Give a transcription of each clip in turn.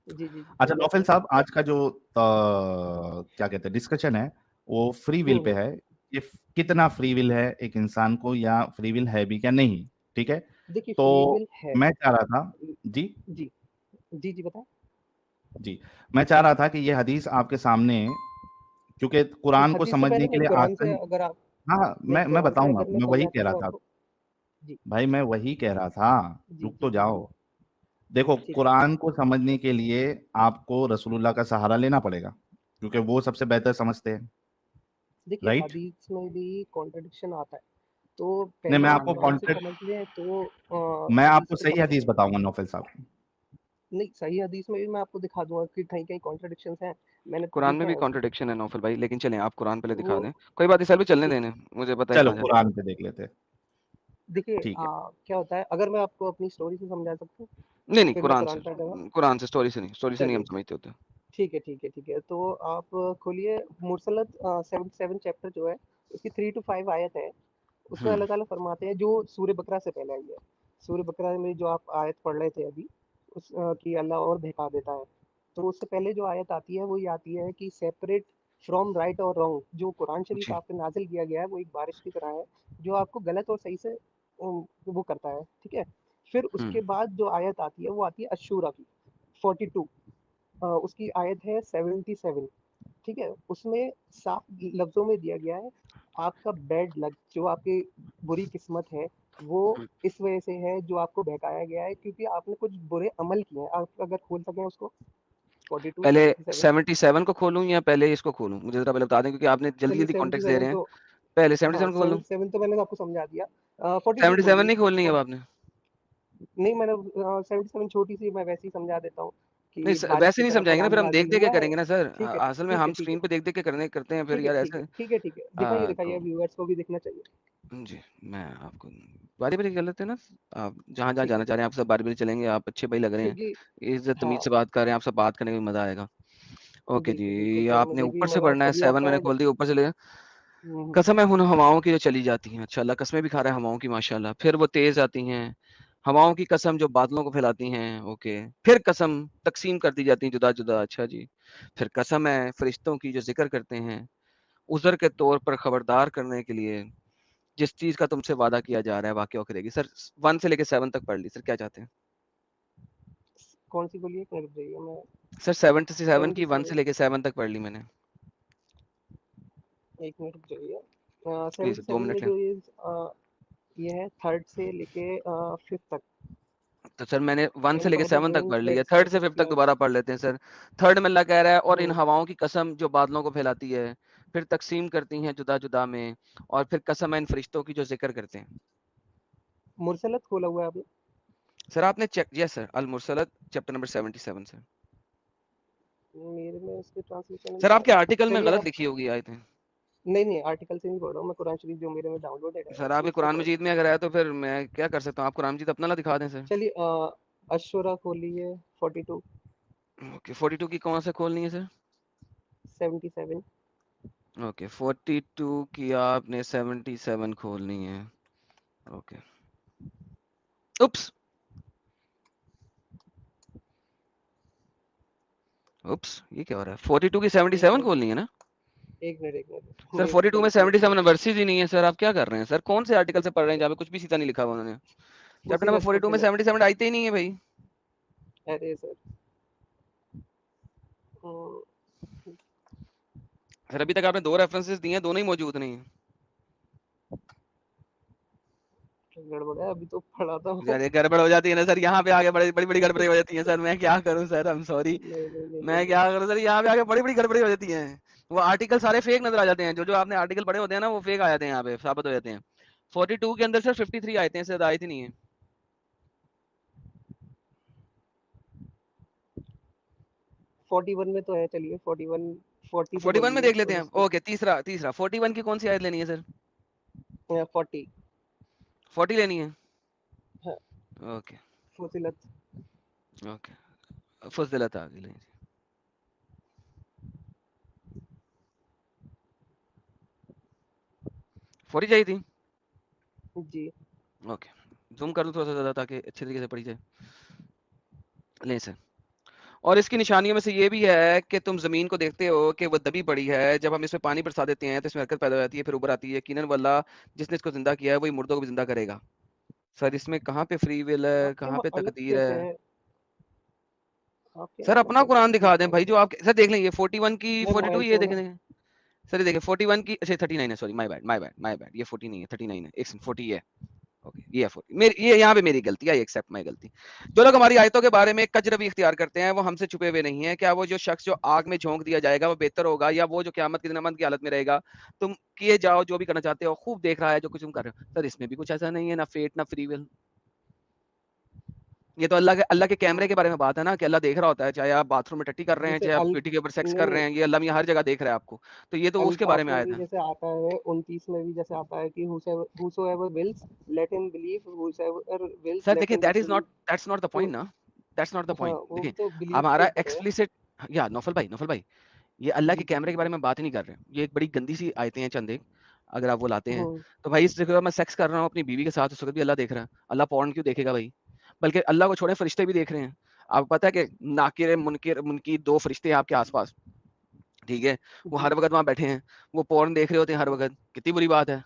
جی جی اچھا بولیے نوفل سر. صاحب، آج کا جو کیا کہتے ہیں ڈسکشن ہے وہ فری ول پہ ہے. یہ کتنا فری ول ہے ایک انسان کو، یا فری ول ہے بھی کیا نہیں. ٹھیک ہے، دیکھیے تو فری ول ہے. میں چاہ رہا تھا جی جی جی جی بتائیں. جی میں چاہ رہا تھا کہ یہ حدیث آپ کے سامنے، کیونکہ قرآن کو حدیث سے سمجھنے پہلے کے نہیں، لیے قرآن آسان. سے اگر آپ ہاں نہیں، میں قرآن سے بتاؤں گا، اگر میں میں وہی سمجھاتا کہہ رہا ہوں تھا. آپ کو. جی بھائی میں وہی کہہ رہا تھا، جی رک جی تو جاؤ. دیکھو ٹھیک ہے. قرآن کو سمجھنے کے لیے آپ کو رسول اللہ کا سہارا لینا پڑے گا، کیونکہ وہ سب سے بہتر سمجھتے ہیں. دیکھیے رائٹ؟ حدیث میں بھی کانٹرڈکشن آتا ہے، تو نہیں، پہلے میں آپ آپ کو قرآن سے کانٹیکٹ، سمجھ لیں تو میں آپ حدیث کو پہ صحیح سمجھ حدیث سکتے بتاؤں گا نوفل صاحب. ہیں. نہیں، صحیح حدیث میں بھی میں آپ کو دکھا دوں گا کہ کہیں کہیں کانٹرڈکشنز ہیں، میں نے قرآن میں دیکھے بھی ہیں اس کو. کانٹرڈکشن ہے نوفل بھائی، لیکن چلیں آپ قرآن پہلے دکھا وہ دیں. کوئی بات نہیں سر، بھی چلنے ٹھیک دینے، مجھے پتہ ہے چلو کہاں جانا ہے. قرآن پہ دیکھ لیتے. دیکھیے ٹھیک ہے. کیا ہوتا ہے، اگر میں آپ کو اپنی اسٹوری سے سمجھا سکتا ہوں نہیں نہیں، پھر میں قرآن سے، قرآن پہ جاؤں گا. قرآن سے، اسٹوری سے نہیں، اسٹوری سے نہیں ہم چلیے سمجھتے ہوتے. ٹھیک ہے ٹھیک ہے ٹھیک ہے. تو آپ کھولیے مرسلت 77 چیپٹر جو ہے، اس کی 3 to 5 آیت ہے. اس میں اللہ تعالیٰ فرماتے ہیں جو سورہ بقرہ سے پہلے آئی ہے. سورہ بقرہ میں جو آپ آیت پڑھ رہے تھے ابھی، اس کی اللہ اور بہکا دیتا ہے. تو اس سے پہلے جو آیت آتی ہے وہ یہ آتی ہے کہ سیپریٹ فرام رائٹ اور رانگ. جو قرآن شریف جی آپ پہ نازل کیا گیا ہے وہ ایک بارش کی طرح ہے جو آپ کو غلط اور صحیح سے وہ کرتا ہے. ٹھیک ہے. پھر اس کے بعد جو آیت آتی ہے وہ آتی ہے اشورا کی 42. اس کی آیت ہے 77. ٹھیک ہے. اس میں صاف لفظوں میں دیا گیا ہے آپ کا بیڈ لک، جو آپ کی بری قسمت ہے، وہ اس وجہ سے ہے جو آپ کو بہکایا گیا ہے کیونکہ آپ نے کچھ برے عمل کیے ہیں. آپ اگر کھول سکیں اس کو 42 پہلے 77. 77 کو کھولوں یا پہلے اس کو کھولوں؟ مجھے ذرا پہلے بتا دیں، کیونکہ آپ نے جلدی چلیے جلدی کانٹیکٹ دے 77 رہے ہیں. تو پہلے ہاں 77 کو کھولوں؟ 77 تو میں نے آپ کو سمجھا دیا. 42 77 کھولیے. نہیں کھولنی ہے اب آپ نے؟ نہیں، میں نے 77 چھوٹی سی میں ویسے ہی سمجھا دیتا ہوں کہ نہیں بارش ویسے کی نہیں طرح سمجھائیں گے نا، قرآن پھر ہم دیکھ نازل دیکھ کے ہوا ہے. کریں گے نا سر. ٹھیک ہے اصل میں ٹھیک ہے ہم ٹھیک ہے اسکرین پہ دیکھ دیکھ کے کرتے ہیں پھر ٹھیک ہے یار ٹھیک ایسے. ہے ٹھیک ہے ٹھیک ہے. دکھائیے دکھائیے، تو ویورس کو بھی دیکھنا چاہیے. جی میں آپ کو باری باری کر لیتے ہیں نا. آپ جہاں جہاں ٹھیک ہے جانا چاہ رہے ہیں آپ سب باری باری چلیں گے. آپ اچھے بھائی لگ رہے ہیں، کیونکہ عزت ہاں تمیز سے بات کر رہے ہیں، آپ سب بات کرنے میں مزہ آئے گا. اوکے بالکل بالکل جی، سر، آپ نے مجھے بھی اوپر سے مزہ پڑھنا ہے. تبھی 7 آتا میں نے ہے جب کھول دیا، اوپر سے لے گا. ہوں، قسم ہے ان ہواؤں کی جو چلی جاتی ہیں. اچھا اللہ قسمیں بھی کھا رہا ہے ہواؤں کی، ماشاء اللہ. پھر وہ تیز آتی ہیں. ہواؤں کی قسم جو بادلوں کو پھیلاتی ہیں. اوکے. پھر قسم تقسیم کر دی جاتی ہیں جدا جدا. اچھا جی. پھر قسم ہے فرشتوں کی جو ذکر کرتے ہیں عذر کے طور پر خبردار کرنے کے لیے جس چیز کا تم سے وعدہ کیا جا رہا ہے واقعہ کرے گی. سر 1 سے لے کے 7 تک پڑھ لی. سر کیا چاہتے ہیں؟ کون سی بولیے؟ رک جائیے میں. سر 77 کی 1 77 سے لے کے 7 تک پڑھ لی میں نے. ایک منٹ رک جائیے. پلیز 2 77 میں منٹ لیں. جو یہ ہے 3rd سے لے کے 5th تک. تو سر میں نے 1 سے اینڈ لے کے بائی دا 7 تک ون پڑھ لی ہے. دیٹ 3rd سے سیٹس 5th تک کلاؤڈ. دوبارہ پڑھ لیتے ہیں سر. 3rd میں اللہ کہہ رہا ہے اور ان ہواؤں کی قسم جو بادلوں کو پھیلاتی ہے پھر تقسیم کرتی ہیں جدا جدا میں، اور پھر قسم ہے ان فرشتوں کی جو ذکر کرتے ہیں. مرسلت کھولا ہوا ہے آپ نے؟ سر آپ نے چیک. یس سر، المرسلت چیپٹر نمبر 77 سر. میرے میں اس کے ٹرانسلیشن سر میں آپ کے آرٹیکل میں چلیے غلط آپ. لکھی ہوگی آئے تھے. نہیں نہیں، آرٹیکل سے نہیں پڑھ رہا ہوں میں، قرآن شریف جو میرے میں ڈاؤن لوڈ ہے سر آپ کے اس سے قرآن پڑھ رہا مجید میں اگر ہے تو پھر میں کیا کر سکتا ہوں؟ آپ قرآن مجید اپنا دکھا دیں سر. ہوں. چلیے اشورا کھولیے 42 اوکے. 42 کی کون سے کھولنی ہے سر؟ 77. اوکے 42 کی آپ نے 77 کھولنی ہے. اوکے. اوپس یہ کیا ہو رہا ہے؟ 42 کی 77 کھولنی ہے نا ایک منٹ سر. میری 42 میں غلطی ہوگی. 77 ورسز ہی نہیں ہے سر. آپ کیا کر رہے ہیں سر؟ کون سے آرٹیکل سے پڑھ رہے ہیں جہاں پہ کچھ بھی سیدھا نہیں لکھا ہوا انہوں نے؟ چیپٹر نمبر 42 میں 77 آئیتے ہی نہیں ہے بھائی. ارے سر سر ابھی تک آپ نے 2 ریفرنسز دیے ہیں، دونوں ہی موجود نہیں ہیں. گڑبڑ ہے، ابھی تو پڑھا تھا. یار یہ گڑبڑ ہو جاتی ہے نا سر، یہاں پہ آگے بڑی بڑی گڑبڑی ہو جاتی ہیں سر. میں کیا کروں سر؟ M sorry. میں کیا کروں سر؟ یہاں پہ آگے بڑی بڑی گڑبڑی ہو جاتی ہیں. وہ آرٹیکل سارے فیک نظر آ جاتے ہیں. جو آپ نے آرٹیکل پڑھے ہوتے ہیں نا وہ فیک آ جاتے ہیں، یہاں پہ ثابت ہو جاتے ہیں. 42 کے اندر سر 53 آئے ہیں سر، آئے تھی نہیں ہے. فورٹی ون میں تو ہے. چلیے 41 40 تو 41 میں بولیے دیکھ لیتے اور ہیں. اس کے اوکے تیسرا 41 کی کون سی آیت لینی ہے سر؟ 40 40 لینی ہے. ہاں اوکے فصلت. اوکے فضلت آ گئی. 40 چاہیے تھی. جی اوکے زوم کر دوں تھوڑا سا زیادہ تاکہ اچھے طریقے سے پڑھی جائے. لیں سر. اور اس کی نشانیوں میں سے یہ بھی ہے کہ تم زمین کو دیکھتے ہو کہ وہ دبی پڑی ہے, جب ہم اس میں پانی برسا دیتے ہیں تو اس میں حرکت پیدا ہو جاتی ہے, پھر اوپر آتی ہے. یقیناً وہ اللہ جس نے اس کو زندہ کیا ہے وہی مردوں کو بھی زندہ کرے گا. سر اس میں کہاں پہ فری ول ہے, کہاں پہ الگ تقدیر کیسے ہے؟ ہے آپ کے سر الگ اپنا کیسے قرآن ہے دکھا دیں بھائی, جو آپ سر دیکھ لیں, یہ 41 کی میں 42 موبائل یہ فون دیکھ لیں سر, یہ دیکھیں 41 کی, اچھا 39 ہے, سوری مائی بیڈ, یہ 40 نہیں ہے 39 ہے, ایک 40 ہے. یہ یہاں پہ میری غلطی ہے, آئی ایکسپٹ مائی غلطی. جو لوگ ہماری آیتوں کے بارے میں کجروی اختیار کرتے ہیں وہ ہم سے چھپے ہوئے نہیں ہیں. کیا وہ جو شخص جو آگ میں جھونک دیا جائے گا وہ بہتر ہوگا, یا وہ جو قیامت کے دن امن کی حالت میں رہے گا؟ تم کیے جاؤ جو بھی کرنا چاہتے ہو, خوب دیکھ رہا ہے جو کچھ تم کر رہے ہو. سر اس میں بھی کچھ ایسا نہیں ہے, نہ فیٹ نہ فری ول. یہ تو اللہ کے کیمرے کے بارے میں بات ہے نا, کہ اللہ دیکھ رہا ہوتا ہے, چاہے آپ باتھ روم میں ٹٹی کر رہے ہیں, جیسے چاہے آپ پیٹی کے اوپر سیکس کر رہے نہیں ہیں, یہ اللہ میاں ہر جگہ دیکھ رہا ہے آپ کو. تو یہ تو اس کے بارے القاف میں میں آیا بھی تھا. جیسے آتا ہے 29 میں بھی جیسے آتا ہے کہ whosoever wills let him believe, whosoever wills سر let دیکھیں him that's disbelieve. Not the تو پوائنٹ نا, دیٹس ناٹ دا ہاں پوائنٹ. وہ دیکھیں تو بلیو کے ہمارا اوپر ہے. ایکسپلیسٹ, یا نوفل بھائی یہ اللہ جی کے جی کیمرے کے جی بارے میں بات ہی نہیں کر رہے ہیں. یہ ایک بڑی گندی سی آیتیں ہیں چند ایک, اگر آپ وہ لاتے ہیں ہوں تو بھائی اس جگہ میں سیکس کر رہا ہوں اپنی بیوی کے ساتھ, اس وقت بھی اللہ دیکھ رہا ہے. اللہ پورن کیوں دیکھے گا بھائی؟ بلکہ اللہ کو چھوڑے فرشتے بھی دیکھ رہے ہیں. آپ پتہ ہے کہ ناکر منکر 2 فرشتے ہیں آپ کے آس پاس, ٹھیک ہے, وہ جی ہر وقت وہاں بیٹھے ہیں, وہ پورن دیکھ رہے ہوتے ہیں ہر وقت. کتنی بری بات ہے.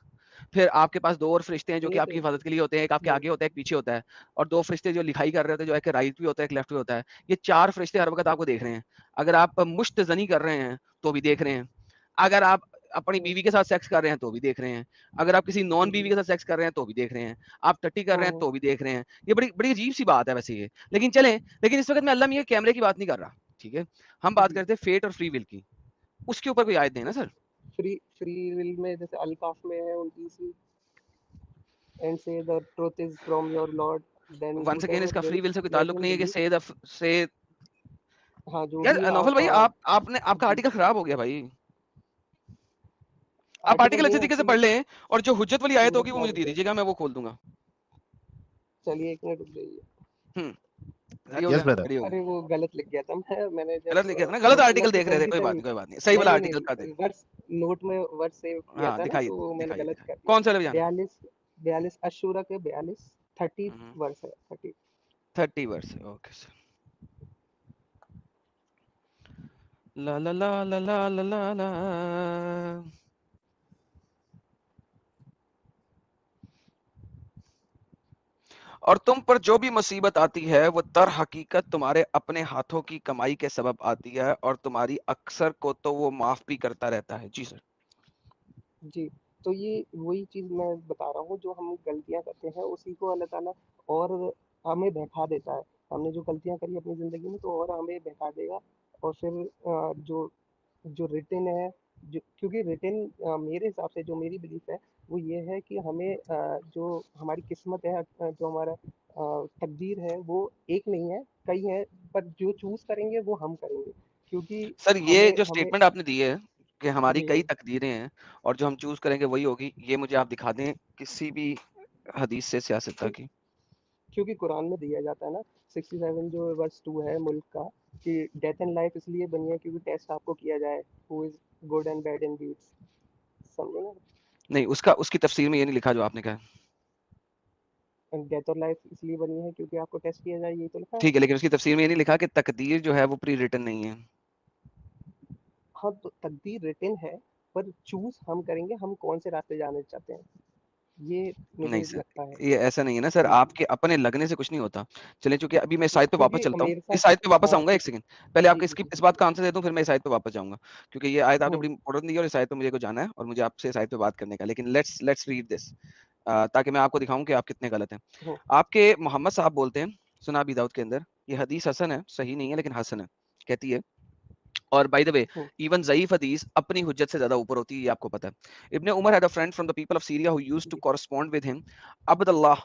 پھر آپ کے پاس 2 اور فرشتے ہیں جو کہ نہیں آپ تو کی حفاظت کے لیے ہوتے ہیں, ایک آپ کے ہوں آگے ہوتا ہے, ایک پیچھے ہوتا ہے, اور 2 فرشتے جو لکھائی کر رہے ہوتے ہیں, جو ایک رائٹ بھی ہوتا ہے ایک لیفٹ بھی ہوتا ہے. یہ 4 فرشتے ہر وقت آپ کو دیکھ رہے ہیں. اگر آپ مشت زنی کر رہے ہیں تو بھی دیکھ رہے ہیں, اگر آپ اپنی بیوی کے ساتھ سیکس کر رہے ہیں تو بھی دیکھ رہے ہیں, اگر آپ کسی نان جی بیوی کے ساتھ سیکس کر رہے ہیں تو بھی دیکھ رہے ہیں, آپ ٹٹی کر رہے ہیں ہوں تو بھی دیکھ رہے ہیں. یہ بڑی عجیب سی بات ہے ویسے یہ. لیکن چلیں, لیکن اس وقت میں اللہ میاں کیمرے کی بات نہیں کر رہا, ٹھیک ہے, ہم بات جی کرتے ہیں فیٹ اور فری ول کی. اس کے اوپر کوئی آیت دیں نا سر. فری ول میں جیسے القاف میں ہے 29 and say the truth is from your Lord, then once again whosoever اس کا فری wills ول سے کوئی let تعلق him نہیں ہے کہ believe. سے ہاں جو یار بھی نوفل آپ بھائی, آپ کا جی آرٹیکل خراب ہو گیا بھائی. آپ آرٹیکل آرٹیکل نہیں اچھے ہے طریقے سے ایکچولی پڑھ لیں, اور جو حجت والی آیت ہوگی وہ کیا مجھے دے بولتے ہیں. دیجیے گا, میں وہ کھول دوں گا. چلیے 1 منٹ رک جائیے. ریڈی ہو یس گیا, بردر. ریڈی ہو ارے گیا. وہ غلط لکھ گیا تھا, میں نے غلط جب لکھے تھا نا, غلط نوٹ آرٹیکل کی دیکھ رہے تھے, کوئی بات 27 نہیں کوئی بات نہیں, صحیح والا آرٹیکل کا دیں. ورس نوٹ میں ورس سیو کیا ہاں تھا نا, دکھائیے تو میں نے دکھائیے غلط کر دیا. کون سا لے جانا. 42 اشورہ کے 30 ورس ہے 30. 30 ورس, اوکے سر. لا لا لا لا لا لا لا لا. اور تم پر جو بھی مصیبت آتی ہے وہ در حقیقت تمہارے اپنے ہاتھوں کی کمائی کے سبب آتی ہے, اور تمہاری اکثر کو تو وہ معاف بھی کرتا رہتا ہے. جی سر. جی تو یہ وہی چیز میں بتا رہا ہوں, جو ہم غلطیاں کرتے ہیں اسی کو اللہ تعالیٰ اور ہمیں بہکا دیتا ہے. ہم نے جو غلطیاں کری اپنی زندگی میں تو اور ہمیں بہکا دے گا. اور پھر جو ریٹن ہے, کیونکہ ریٹن میرے حساب سے جو میری بلیف ہے وہ یہ ہے کہ ہمیں جو ہماری قسمت ہے, جو ہمارا تقدیر ہے, وہ ایک نہیں ہے, کئی ہیں, پر جو چوز کریں گے وہ ہم کریں گے. کیونکہ سر یہ جو ہمیں اسٹیٹمنٹ آپ نے دی ہے کہ ہماری جی کئی تقدیریں ہیں اور جو ہم چوز کریں گے وہی ہوگی, یہ مجھے آپ دکھا دیں کسی بھی حدیث سے سیاستہ کی. کیونکہ قرآن میں دیا جاتا ہے نا 67 جو ورس 2 ہے ملک کا, کہ ڈیتھ اینڈ لائف اس لیے بنی ہے کیونکہ ٹیسٹ آپ کو کیا جائے who is good and bad and deeds. سمجھے نا. نہیں, اس کی تفسیر میں یہ نہیں لکھا جو آپ نے کہا. ڈیتھ اور لائف اس لیے بنی ہے کیونکہ آپ کو ٹیسٹ کیا جائے, یہی تو لکھا ہے. ٹھیک ہے, لیکن اس کی تفسیر میں یہ نہیں لکھا کہ تقدیر جو ہے وہ پری ریٹن نہیں ہے. ہاں تو تقدیر ریٹن ہے, پر چوز ہم کریں گے ہم کون سے راستے جانا چاہتے ہیں, یہ نہیں مجھے سر, لگتا ہے. یہ ایسا نہیں ہے نا سر, جی آپ کے اپنے لگنے سے کچھ نہیں ہوتا. چلیں چونکہ ابھی میں اس سائٹ پہ واپس کیونکہ چلتا ہوں, میرے اس ساتھ سائٹ پہ واپس ہاں آؤں گا, ایک سیکنڈ پہلے آپ جی کو جی جی اس بات کا آنسر دے دوں, پھر میں اس سائٹ پہ واپس جاؤں گا, کیونکہ یہ آیت آپ نے ہوں بڑی امپورٹنٹ دی ہے اور اس سائٹ پہ مجھے کو جانا ہے اور مجھے آپ سے اس سائٹ پہ بات کرنے کا. لیکن لیٹس ریڈ دس, تاکہ میں آپ کو دکھاؤں کہ آپ کتنے غلط ہیں. ہوں آپ کے محمد صاحب بولتے ہیں سنا ابی داؤد کے اندر, یہ حدیث حسن ہے, صحیح نہیں ہے لیکن حسن ہے, کہتی ہے. اور بائی دا وے ہوں ایون ضعیف حدیث اپنی حجت سے زیادہ اوپر ہوتی ہے, یہ آپ کو پتہ ہے. ابن عمر had a friend from the people of Syria who used to G correspond with him. Abdullah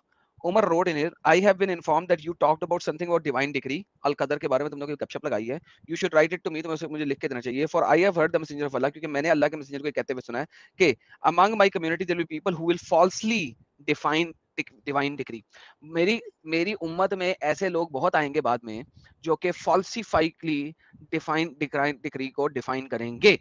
Umar wrote in it, I have been informed that you talked about something about divine decree. القدر کے بارے میں تم نے کوئی گپ شپ لگائی ہے. You should write it to me, تمہیں مجھے لکھ کے دینا چاہیے. For I have heard the messenger of Allah, کیونکہ میں نے اللہ کے messenger کو کہتے ہوئے سنا ہے کہ among my community there will be people who will falsely define divine decree. میری امت میں ایسے لوگ بہت آئیں گے بعد میں جو کہ falsifyingly divine decree کو ڈیفائن کریں گے.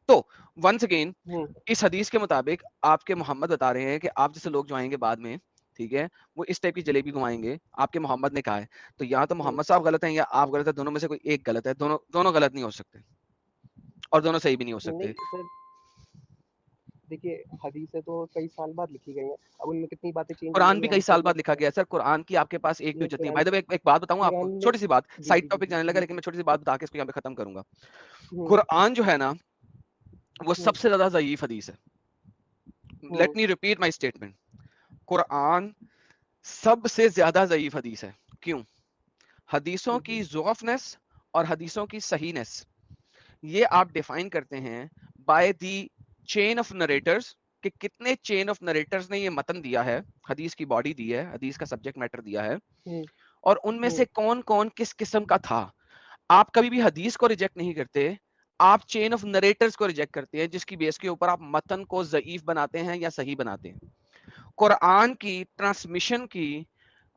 تو ونس اگین ہوں اس حدیث کے مطابق آپ کے محمد بتا رہے ہیں کہ آپ جیسے لوگ جو آئیں گے بعد میں ٹھیک ہے, وہ اس ٹائپ کی جلیبی گھمائیں گے, آپ کے محمد نے کہا ہے, تو یا تو محمد صاحب غلط ہیں یا آپ غلط ہیں, دونوں میں سے کوئی ایک غلط ہے, دونوں غلط نہیں ہو سکتے اور دونوں صحیح بھی نہیں ہو سکتے. نہیں سر دیکھیے حدیثیں تو کئی سال بعد لکھی گئی ہیں, اب ان میں کتنی باتیں چینج ہو قرآن گئی بھی ہیں کئی ہم سال خود بعد لوگ. لکھا گیا ہے سر, قرآن کی آپ کے پاس ایک بھی نہیں حجت نہیں ہے. قرآن بھائی ایک بات بتاؤں آپ کو, قرآن میں چھوٹی سی بات, جی سائڈ جی ٹاپک جی جانے لگا, جی لیکن میں چھوٹی سی بات بتا کے اس کو یہاں پہ ختم کروں گا. ہوں قرآن جو ہے نا وہ ہوں سب سے زیادہ ضعیف حدیث ہے. لیٹ ہوں می ریپیٹ مائی اسٹیٹمنٹ, قرآن سب سے زیادہ ضعیف حدیث ہے. کیوں؟ حدیثوں کی ضعفنس اور حدیثوں کی صحیحنس یہ آپ ڈیفائن کرتے ہیں by the chain of narrators, کہ کتنے چین آف نریٹرز نے یہ متن دیا ہے, حدیث کی باڈی دی ہے, حدیث کا سبجیکٹ میٹر دیا ہے, ہوں اور ان میں سے کون کون کس قسم کا تھا. آپ کبھی بھی حدیث کو ریجیکٹ نہیں کرتے, آپ چین آف نریٹرز کو ریجیکٹ کرتے ہیں, جس کی بیس کے اوپر آپ متن کو ضعیف بناتے ہیں یا صحیح بناتے ہیں. قرآن کی ٹرانسمیشن کی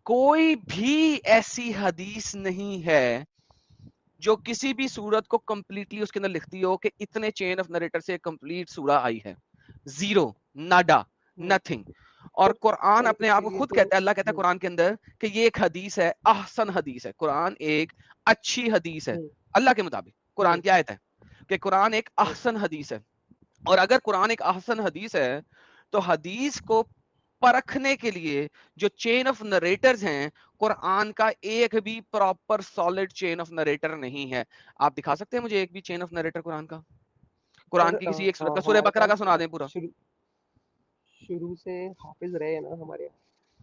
کوئی بھی ایسی حدیث نہیں ہے جو کسی بھی صورت کو کمپلیٹلی اس کے اندر لکھتی ہو کہ اتنے چین آف نریٹر سے کمپلیٹ سورہ آئی ہے. Zero, nada, nothing. اور قرآن سر اپنے اس آپ کے کو لیے خود تو کہتا ہے, اللہ کہتا ہے قرآن کے اندر کہ یہ ایک حدیث ہے, احسن حدیث ہے. قرآن ایک اچھی حدیث ہے اللہ کے مطابق. قرآن کی آیت ہے کہ قرآن ایک احسن حدیث ہے, اور اگر قرآن ایک احسن حدیث ہے تو حدیث کو پرکھنے کے لیے جو چین آف نریٹرز ہیں, قرآن کا ایک بھی proper solid chain of narrator نہیں ہے. آپ دکھا سکتے ہیں مجھے ایک بھی چین آف نریٹر قرآن کا, سر قرآن کی کسی ایک سورت کا, سورہ ہمارے بقرہ کا پاس سنا دیں پورا. شروع سے حافظ رہے ہیں نا ہمارے یہاں,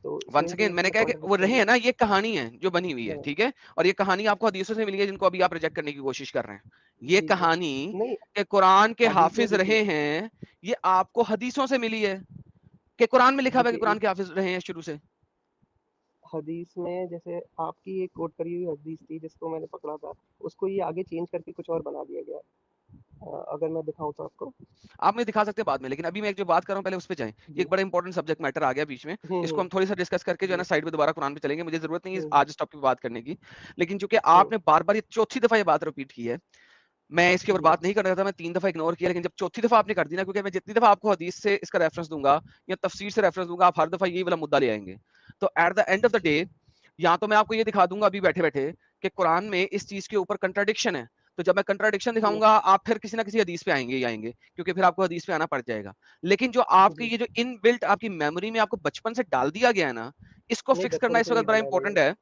تو ونس سیم اگین میں نے پرنسپل کہا کہ اپلائی وہ کرتے رہے ہیں. ہیں نا, یہ کہانی ہے جو بنی ہوئی ہے, ٹھیک ہے, اور یہ کہانی آپ کو حدیثوں سے ملی ہے جن کو ابھی آپ ریجیکٹ کرنے کی کوشش کر رہے ہیں. یہ جی جی کہانی نہیں کہ قرآن کے حدیث میں حافظ دیکھیے رہے ہیں, یہ آپ کو حدیثوں سے ملی ہے کہ قرآن میں لکھا ہوا ہے دیکھیے کہ قرآن ایک کے حافظ رہے ہیں شروع سے. حدیث میں جیسے آپ کی ایک کوٹ کری ہوئی حدیث تھی جس کو میں نے پکڑا تھا, اس کو یہ آگے چینج کر کے کچھ اور بنا دیا گیا. اگر میں دکھاؤں تو آپ کو, آپ مجھے دکھا سکتے ہیں بعد میں, لیکن ابھی میں جو بات کر رہا ہوں پہلے اس پہ جائیں. یہ جی ایک بڑا انپورٹنٹ سبجیکٹ میٹر آ گیا بیچ میں, اس کو ہم تھوڑی سا ڈسکس کر کے جو ہے جی نا سائڈ پہ دوبارہ قرآن پہ چلیں گے. مجھے ضرورت نہیں ہے ہوں آج اس ٹاپک پہ بات کرنے کی, لیکن چونکہ آپ نے بار بار یہ چوتھی دفعہ یہ بات ریپیٹ کی ہے, میں اس کے اوپر جی بات نہیں کر رہا تھا, میں 3 دفعہ اگنور کیا, لیکن جب چوتھی دفعہ آپ نے کر دی نا, کیونکہ میں جتنی دفعہ آپ کو حدیث سے اس کا ریفرنس دوں گا یا تفسیر سے ریفرنس دوں گا, آپ ہر دفعہ یہی والا مدعا لے آئیں گے. تو at the end of the day یا تو میں آپ کو یہ دکھا دوں گا ابھی بیٹھے بیٹھے کہ قرآن میں اس چیز کے اوپر کنٹراڈکشن ہے, تو جب میں کنٹراڈکشن دکھاؤں گا آپ پھر کسی نہ کسی حدیث پہ آئیں گے ہی آئیں گے, کیونکہ پھر آپ کو حدیث پہ آنا پڑ جائے گا. لیکن جو آپ کی یہ جو ان بلٹ آپ کی میموری میں آپ کو بچپن سے ڈال دیا گیا ہے نا, اس کو نہیں فکس کرنا بچپن اس سے نہیں وقت بڑا ڈالا ہے میں نے, امپورٹنٹ ہے.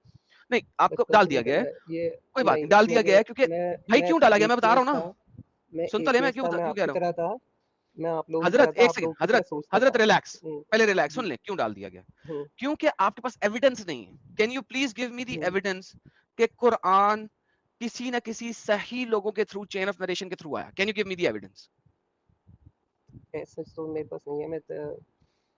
نہیں آپ کو بچپن ڈال سے دیا نہیں گیا ڈالا ہے, ہے یہ. کوئی بات نہیں, نہیں ڈال دیا گیا ہے, کیونکہ بھائی میں کیوں ڈالا گیا میں بتا رہا ہوں ایتھیسٹ نا, تھا, میں سن تو لے, میں ایتھیسٹ تھا, میں کیوں آپ کہہ کی رہا ہوں. طرح تھا, میں آپ لوگوں کی طرح حضرت تھا, ایک آپ سیکنڈ, لوگوں کی طرح سوچتا حضرت تھا. ریلیکس, پہلے ریلیکس سن جی لیں کیوں ڈال دیا گیا. کیونکہ آپ کے پاس ایویڈنس نہیں ہے. Can you please give me the evidence کہ قرآن کسی نہ کسی صحیح لوگوں کے تھرو چین آف نریشن کے تھرو آیا. Can you give me the evidence. سچ تو میرے پاس نہیں ہے, میں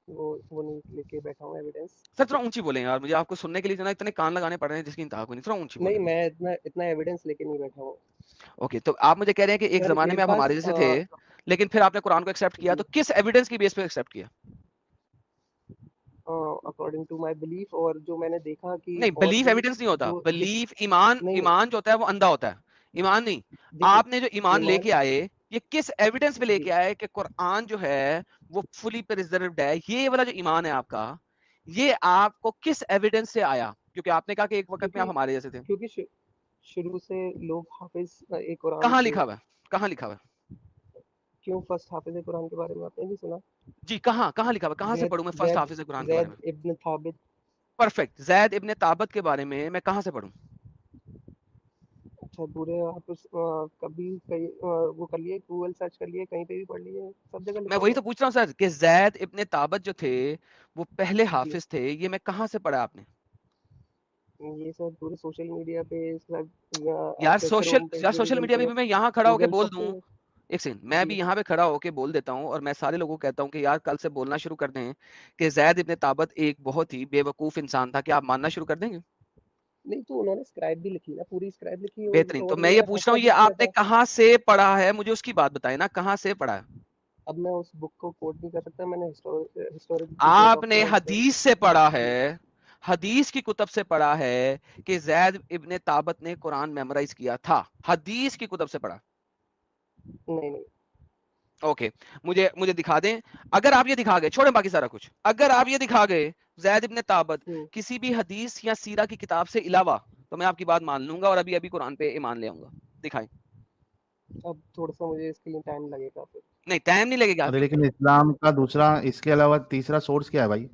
وہ نہیں لے کے بیٹھا ہوں ایویڈنس. سر تھوڑا اونچی بولیں یار, مجھے آپ کو سننے کے لیے جو نا اتنے کان لگانے پڑ رہے ہیں جس کی انتہا کوئی نہیں. تھوڑا اونچی بولیں. نہیں میں اتنا ایویڈنس لے کے نہیں بیٹھا ہوں. اوکے, تو آپ مجھے کہہ رہے ہیں کہ ایک سر زمانے میرے میں آپ پاس ہمارے جیسے تھے, لیکن پھر آپ نے قرآن کو ایکسیپٹ کیا, جی تو کس ایویڈنس کی بیس پہ ایکسیپٹ کیا؟ اکارڈنگ ٹو مائی بلیف, اور جو میں نے دیکھا کہ نہیں, اور بلیف بھی ایویڈنس نہیں ہوتا. جو بلیف ایمان, نہیں ایمان جو ہوتا ہے وہ اندھا ہوتا ہے, ایمان نہیں. دیکھیے آپ نے جو ایمان لے کے آئے, یہ کس ایویڈنس پہ لے جی کے آئے کہ قرآن جو ہے وہ فلی پریزروڈ ہے؟ یہ والا جو ایمان ہے آپ کا, یہ آپ کو کس ایویڈنس سے آیا؟ کیونکہ آپ نے کہا کہ ایک وقت میں آپ ہمارے جیسے تھے. کیونکہ شروع سے لوگ حافظ ایک قرآن کہاں تھے. لکھا ہوا ہے, کہاں لکھا ہوا ہے؟ کیوں فرسٹ حافظ قرآن کے بارے میں آپ نے نہیں سنا؟ جی کہاں لکھا ہوا ہے, کہاں سے پڑھوں میں فرسٹ حافظ قرآن کے بارے میں؟ زید ابن ثابت. پرفیکٹ, زید ابن ثابت کے بارے میں میں کہاں سے پڑھوں؟ اچھا پورے آپ کبھی کہیں وہ کر لیے, گوگل سرچ کر لیے, کہیں پہ بھی پڑھ لیے, سب جگہ میں لکھا وہی ہوا تو پوچھ رہا ہوں سر کہ زید ابن ثابت جو تھے وہ پہلے ہے. جی حافظ تھے, یہ میں کہاں سے پڑھا آپ نے؟ یہ سب پورے سوشل میڈیا پہ سب یار آپ کے کروم پہ سوشل گوگل میڈیا پہ پہ بھی میں یہاں کھڑا ہو کے گوگل بول سب دوں, پہ. ایک سیکنڈ, میں جی بھی یہاں پہ کھڑا ہو کے بول دیتا ہوں اور میں سارے لوگوں کو کہتا ہوں کہ یار کل سے بولنا شروع کر دیں کہ زید ابن ثابت ایک بہت ہی بے وقوف انسان تھا, کیا آپ ماننا شروع کر دیں گے؟ نہیں تو انہوں نے اسکرائب بھی لکھی نا, پوری اسکرائب لکھی, بہترین. تو اور میں انہوں یہ نے پوچھ رہا فیصلہ ہوں, بھی یہ کیا آپ نے تھا. کہاں سے پڑھا ہے؟ مجھے اس کی بات بتائیں نا, کہاں سے پڑھا ہے؟ اب میں اس بک کو کوٹ نہیں کر سکتا, میں نے ہسٹورک آپ نے حدیث سے پڑھا ہے, حدیث کی کتب سے پڑھا ہے کہ زید ابن ثابت نے قرآن میمورائز کیا تھا, حدیث کی کتب سے پڑھا. نہیں اوکے مجھے دکھا دیں, اگر آپ یہ دکھا گئے, چھوڑیں باقی سارا کچھ, اگر آپ یہ دکھا گئے زید ابن ثابت کسی بھی حدیث یا سیرہ کی کتاب سے علاوہ, تو میں آپ کی بات مان لوں گا اور ابھی قرآن پہ ایمان لے آؤں گا. دکھائیں. اب تھوڑا سا مجھے اس کے لیے ٹائم لگے گا پھر. نہیں ٹائم نہیں لگے گا. ارے لیکن اسلام کا دوسرا اس کے علاوہ تیسرا سورس کیا ہے بھائی؟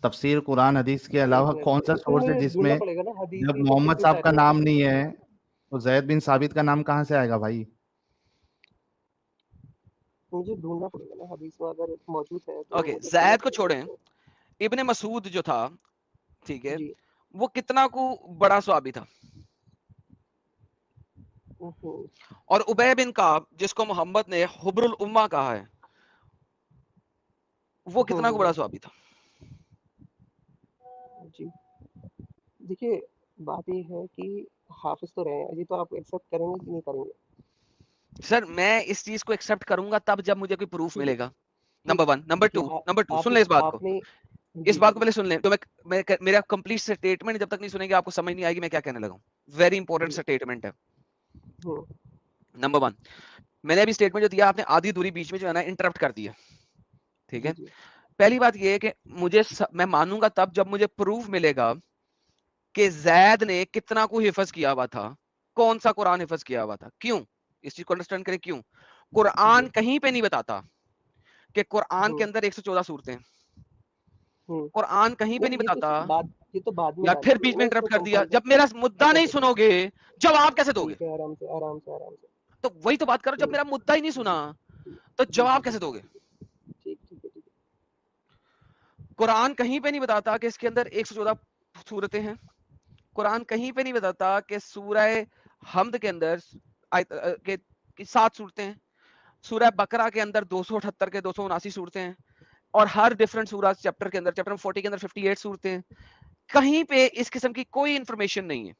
تفسیر قرآن حدیث کے علاوہ کون سا سورس ہے جس میں جب محمد صاحب کا نام نہیں ہے تو زید بن ثابت کا نام کہاں سے آئے گا بھائی؟ مجھے ڈھونڈنا پڑے گا نا حدیث میں اگر موجود ہے. اوکے زید کو چھوڑیں, ابن مسعود جو تھا, ٹھیک ہے, وہ کتنا کو بڑا صحابی تھا؟ اور ابی بن کعب جس کو محمد نے حبر الامہ کہا ہے, وہ کتنا کو بڑا صحابی تھا؟ جی دیکھیے بات یہ ہے کہ حافظ تو رہے ہیں, یہ تو آپ ایکسپٹ کریں گے کہ نہیں کریں گے؟ سر میں اس چیز کو ایکسپٹ کروں گا تب جب مجھے کوئی پروف ملے گا. نمبر 1. نمبر 2 سن لیں اس بات کو, اس بات کو پہلے سن لیں. تو میرا کمپلیٹ اسٹیٹمنٹ جب تک نہیں سنیں گے آپ کو سمجھ نہیں آئے گی میں کیا کہنے لگا ہوں. ویری انپورٹنٹ اسٹیٹمنٹ ہے. نمبر 1, میں نے ابھی اسٹیٹمنٹ جو دیا آپ نے آدھی دوری بیچ میں جو ہے نا انٹرپٹ کر دیا, ٹھیک ہے. پہلی بات یہ ہے کہ میں مانوں گا تب جب مجھے پروف ملے گا کہ زید نے کتنا کو حفظ کیا ہوا تھا, کون سا قرآن حفظ کیا ہوا تھا. کیوں؟ اس چیز کو انڈرسٹینڈ کریں. کیوں؟ قرآن کہیں پہ نہیں بتاتا کہ قرآن کے اندر 114 صورتیں, قرآن کہیں پہ نہیں بتاتا. یا پھر بیچ میں انٹرپٹ کر دیا, جب میرا مدعا نہیں سنو گے جواب کیسے دو گے؟ آرام سے تو وہی تو بات کرو, جب میرا مدعا ہی نہیں سنا تو جواب کیسے دو گے؟ قرآن کہیں پہ نہیں بتاتا کہ اس کے اندر 114 صورتیں ہیں. قرآن کہیں پہ نہیں بتاتا کہ سورہ حمد کے اندر 7 صورتیں ہیں, سورہ بقرہ کے اندر 278 کے 279 صورتیں ہیں, اور ہر ڈیفرنٹ سورہ چیپٹر کے اندر, چیپٹر 40 کے اندر 58 صورتیں ہیں. کہیں پہ اس قسم کی کوئی انفارمیشن نہیں ہے.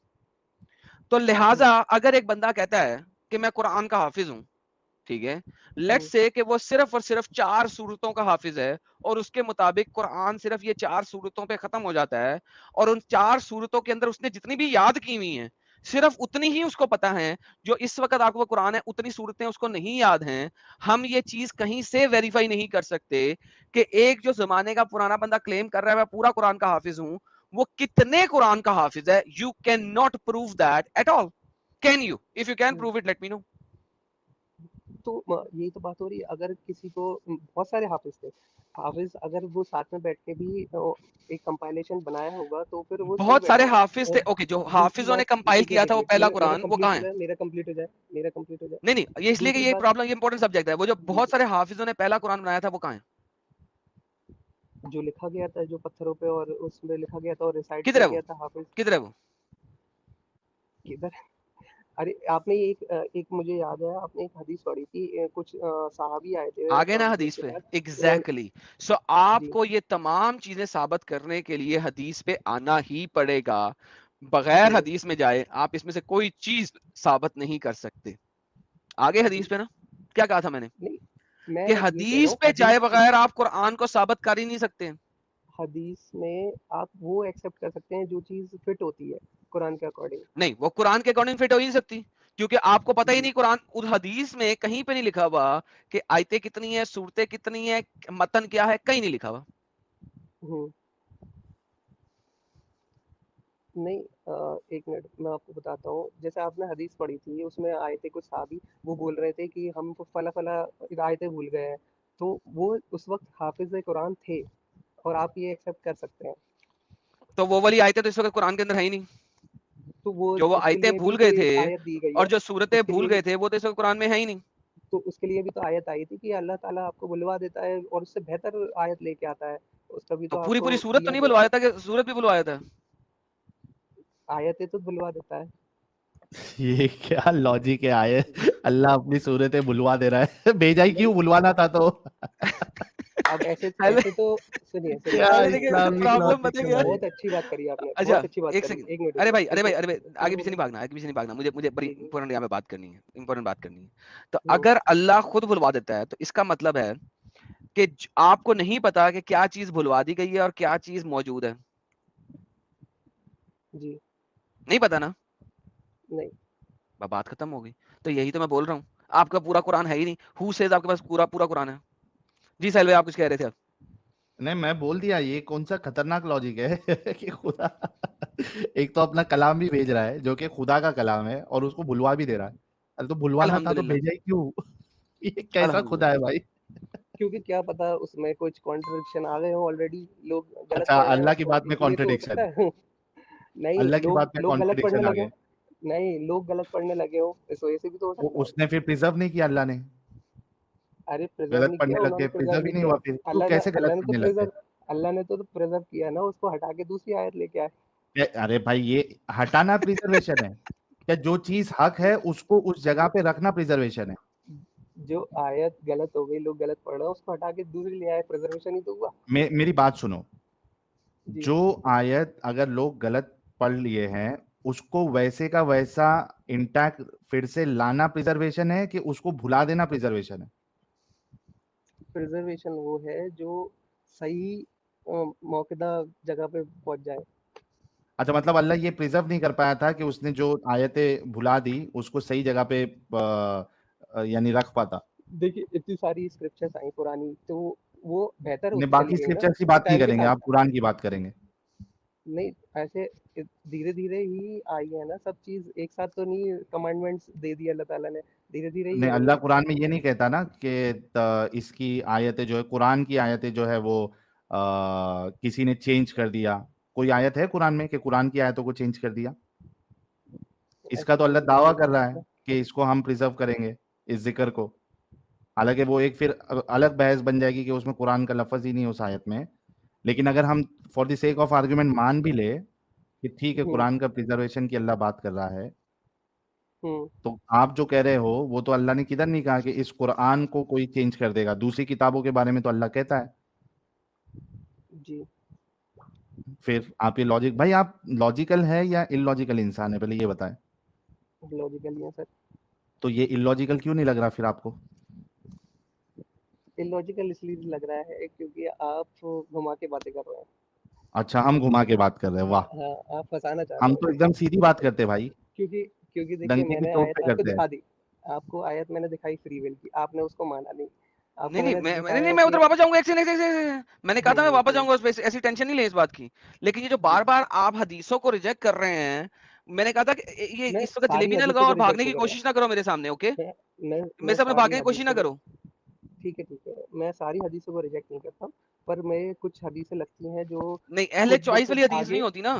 تو لہٰذا اگر ایک بندہ کہتا ہے کہ میں قرآن کا حافظ ہوں, ٹھیک ہے, لیٹس سے کہ وہ صرف اور صرف 4 صورتوں کا حافظ ہے, اور اس کے مطابق قرآن صرف یہ 4 صورتوں پہ ختم ہو جاتا ہے, اور ان 4 صورتوں کے اندر اس نے جتنی بھی یاد کی ہوئی ہیں صرف اتنی ہی اس کو پتا ہے جو اس وقت آپ کو قرآن ہے, اتنی صورتیں اس کو نہیں یاد ہیں. ہم یہ چیز کہیں سے ویریفائی نہیں کر سکتے کہ ایک جو زمانے کا پرانا بندہ کلیم کر رہا ہے میں پورا قرآن کا حافظ ہوں, وہ کتنے قرآن کا حافظ ہے. You cannot prove that at all. Can you? If you can prove it, let me know. تو یہی تو بات ہو رہی ہے. اگر کسی کو بہت سارے حافظ تھے, حافظ اگر وہ ساتھ میں بیٹھ کے بھی ایک کمپائلیشن بنایا ہوگا تو پھر وہ بہت سارے حافظ تھے. اوکے, جو حافظوں نے کمپائل کیا تھا وہ پہلا قرآن, وہ کہاں ہے؟ میرا کمپلیٹ ہو جائے. نہیں, یہ اس لیے کہ یہ پرابلم, یہ امپورٹنٹ سبجیکٹ ہے. وہ جو بہت سارے حافظوں نے پہلا قرآن بنایا تھا وہ کہاں ہے؟ جو لکھا گیا تھا, جو پتھروں پہ اور اس میں لکھا گیا تھا اور ریسائٹ کدھر کیا ہے گیا تھا حافظ. کدھر ہے وہ؟ کدھر؟ ارے آپ نے ایک مجھے یاد ہے, آپ نے ایک حدیث پڑھی تھی, کچھ صحابی آئے تھے آگے نا حدیث پہ. ایگزیکٹلی. سو آپ کو یہ تمام چیزیں ثابت کرنے کے لیے حدیث پہ آنا ہی پڑے گا. بغیر حدیث میں جائے آپ اس میں سے کوئی چیز ثابت نہیں کر سکتے. آگے حدیث پہ نا, کیا کہا تھا میں نے کہ حدیث پہ جائے بغیر آپ قرآن کو ثابت کر ہی نہیں سکتے. حدیث میں آپ وہ ایکسپٹ کر سکتے ہیں جو چیز فٹ ہوتی ہے قرآن کے اکارڈنگ. نہیں, وہ قرآن کے اکارڈنگ فٹ ہو ہی نہیں سکتی, کیونکہ آپ کو پتہ ہی نہیں قرآن اس حدیث میں کہیں پہ نہیں لکھا ہوا کہ آیتیں کتنی ہیں, صورتیں کتنی ہیں, متن کیا ہے, کہیں نہیں لکھا ہوا. نہیں, ایک منٹ میں آپ کو بتاتا ہوں. جیسے آپ نے حدیث پڑھی تھی, اس میں آئے تھے کچھ صحابی, وہ بول رہے تھے کہ ہم کو فلا فلا آیتیں بھول گئے ہیں, تو وہ اس وقت حافظ قرآن تھے, اور آپ یہ ایکسپٹ کر سکتے ہیں. تو وہ والی آیتیں تو اس وقت قرآن کے اندر ہے ہی نہیں. تو وہ جو اس کے آیتیں لیے بھی بھول تو گئے ایک تھے آیت دی گئی اور ہے, جو صورتیں بھول گئے تھے وہ تو اس وقت قرآن میں ہے ہی نہیں. تو اس کے لیے بھی تو آیت آئی تھی کہ اللہ تعالیٰ آپ کو بلوا دیتا ہے اور اس سے بہتر آیت لے کے آتا ہے. اس کا بھی تو تو آپ پوری کو صورت تو دیا نہیں گیا بلوایا تھا, کہ صورت بھی بلوایا تھا. آیتیں تو بلوا دیتا ہے. یہ کیا لاجک ہے آئے, اللہ اپنی صورتیں بلوا دے رہا ہے, بھیجا ہی کیوں, بلوانا تھا تو. اب ایسے تو سنیے پرابلم بتا گیا. بہت اچھی بات کری آپ نے, اچھا بہت اچھی بات ایک کری. سیکنڈ, ایک منٹ ارے بھائی آگے پیچھے نہیں بھاگنا, آگے پیچھے نہیں بھاگنا, مجھے بڑی امپورٹنٹ یہاں پہ بات کرنی ہے, امپورٹنٹ بات کرنی ہے. تو اگر اللہ خود بلوا دیتا ہے تو اس کا مطلب ہے کہ آپ کو نہیں پتا کہ کیا چیز بلوا دی گئی ہے اور کیا چیز موجود ہے. جی نہیں پتا نا, نہیں, بات ختم ہو گئی. تو یہی تو میں بول رہا ہوں, آپ کا پورا قرآن ہے ہی نہیں. Who says آپ کے پاس پورا قرآن ہے؟ جی ساحل بھائی آپ کچھ کہہ رہے تھے. نہیں میں بول دیا یہ کون سا خطرناک لاجک ہے کہ خدا ایک تو اپنا کلام بھی بھیج رہا ہے جو کہ خدا کا کلام ہے اور اس کو بھلوا بھی دے رہا ہے. ارے تو بھلوانا تھا تو الحمدللہ بھیجا ہی کیوں؟ یہ کیسا خدا ہے بھائی؟ کیونکہ کیا پتا اس میں کچھ کانٹرڈکشن آ گئے ہوں آلریڈی, لوگ غلط اچھا پڑھ رہے ہیں اللہ اس کی کو, بات میں اس لیے تو ہو کانٹرڈکشن, سکتا ہے. نہیں اللہ کی بات میں لوگ غلط پڑھنے کانٹرڈکشن آ لگے گئے. ہوں, نہیں لوگ غلط پڑھنے لگے ہوں, اس وجہ سے بھی تو ہو سکتا اس نے پھر پریزرو نہیں کیا اللہ نے, ہے. ارے پریزرو غلط نہیں کیا, پڑھنے لگ انہوں نے گئے, پریزرو پریزرو ہی نہیں نہیں کیا. ہوا, پھر تو کیسے اللہ غلط نے تو پڑھنے لگ گئے؟ اللہ نے تو پریزرو کیا نا, اس کو ہٹا کے دوسری آیت لے کے آئے. ارے بھائی یہ ہٹانا پریزرویشن ہے کیا؟ جو چیز حق ہے اس کو اس جگہ پہ رکھنا پریزرویشن ہے. جو آیت غلط ہو گئی, لوگ غلط پڑھ رہے ہیں, اس کو ہٹا کے دوسری لے آئے, پریزرویشن ہی تو ہوا. میری بات سنو, جی جو آیت اگر لوگ غلط پڑھ لیے ہیں اس کو ویسے کا ویسا انٹیکٹ پھر سے لانا پریزرویشن ہے کہ اس کو بھلا دینا پریزرویشن ہے؟ پریزرویشن وہ ہے جو صحیح موقعہ جگہ پہ پہنچ جائے. اچھا مطلب اللہ یہ پریزرو نہیں کر پایا تھا کہ اس نے جو آیتیں بھلا دی اس کو صحیح جگہ پہ یعنی رکھ پاتا. دیکھیے اتنی ساری اسکرپچرز آئیں پرانی, تو وہ بہتر نہیں ہوتی باقی چلی گئی نا اسکرپچرز کی بات نہیں ٹائم کے کریں گے, ساتھ. آپ قرآن کی بات کریں گے. نہیں ایسے دھیرے دھیرے ہی آئی ہے نا سب چیز, ایک ساتھ تو نہیں کمانڈمنٹس دے دی اللہ تعالیٰ نے, دھیرے دھیرے ہی نہیں ہوئی اللہ ہیں. قرآن میں یہ نہیں کہتا نا کہ اس کی آیتیں جو ہے, قرآن کی آیتیں جو ہے وہ کسی نے چینج کر دیا. کوئی آیت ہے قرآن میں کہ قرآن کی آیتوں کو چینج کر دیا؟ اس کا ایسی تو اللہ کوئی دعویٰ نہیں کر کر رہا ہے سکتا. کہ اس کو ہم پریزرو کریں گے اس ذکر کو. حالانکہ وہ ایک پھر الگ بحث بن جائے گی کہ اس میں قرآن کا لفظ ہی نہیں اس آیت میں. لیکن اگر ہم for the sake of argument مان بھی لے کہ ٹھیک ہے قرآن کا پریزرویشن کی اللہ بات کر رہا ہے, تو آپ جو کہہ رہے ہو وہ تو اللہ نے کدھر نہیں کہا کہ اس قرآن کو کوئی چینج کر دے گا. دوسری کتابوں کے بارے میں تو اللہ کہتا ہے. جی پھر آپ یہ لاجک, بھائی آپ لاجیکل ہے یا ان لاجیکل انسان ہے پہلے یہ بتائیں. لوجیکل ہے سر. تو یہ ان لاجیکل کیوں نہیں لگ رہا پھر آپ کو؟ لوجیکل اس لیے لگ رہا ہے کیونکہ آپ گھما کے باتیں کر رہے ہیں. اچھا ہم گھما کے بات کر رہے ہیں, واہ. ہاں آپ پھنسانا چاہتے ہم ہیں تو ایک مجھے. دم سیدھی بات کرتے بھائی, کیونکہ دیکھیے ڈنکے میں کی نے چوٹ آیت پہ آپ کو کرتے ہیں. دکھا دی, آپ کو آیت میں نے دکھائی فری ول کی, آپ نے اس کو مانا نہیں. آپ کو نہیں میں نے نہیں دکھایا میں کہ ادھر واپس جاؤں گا, ایک سیکنڈ, میں نے کہا تھا میں واپس جاؤں گا اس پہ, ایسی ٹینشن نہیں لیں اس بات کی. لیکن یہ جو بار بار آپ حدیثوں کو ریجیکٹ کر رہے ہیں, میں نے کہا تھا کہ یہ میں اس وقت ساری جلیبی نہ حدیثوں لگاؤ کو اور ریجیکٹ بھاگنے نہیں کی کر کوشش نہ کرو میرے سامنے, اوکے؟ رہا. میرے سامنے ساری بھاگنے کی کوشش نہ حدیثوں کو, کرو. ٹھیک ہے میں ساری حدیثوں کو ریجیکٹ نہیں کرتا, پر میں کچھ حدیثیں لگتی ہیں جو نہیں اہل خود چوائس بخود والی حدیث آگے. نہیں ہوتی نا.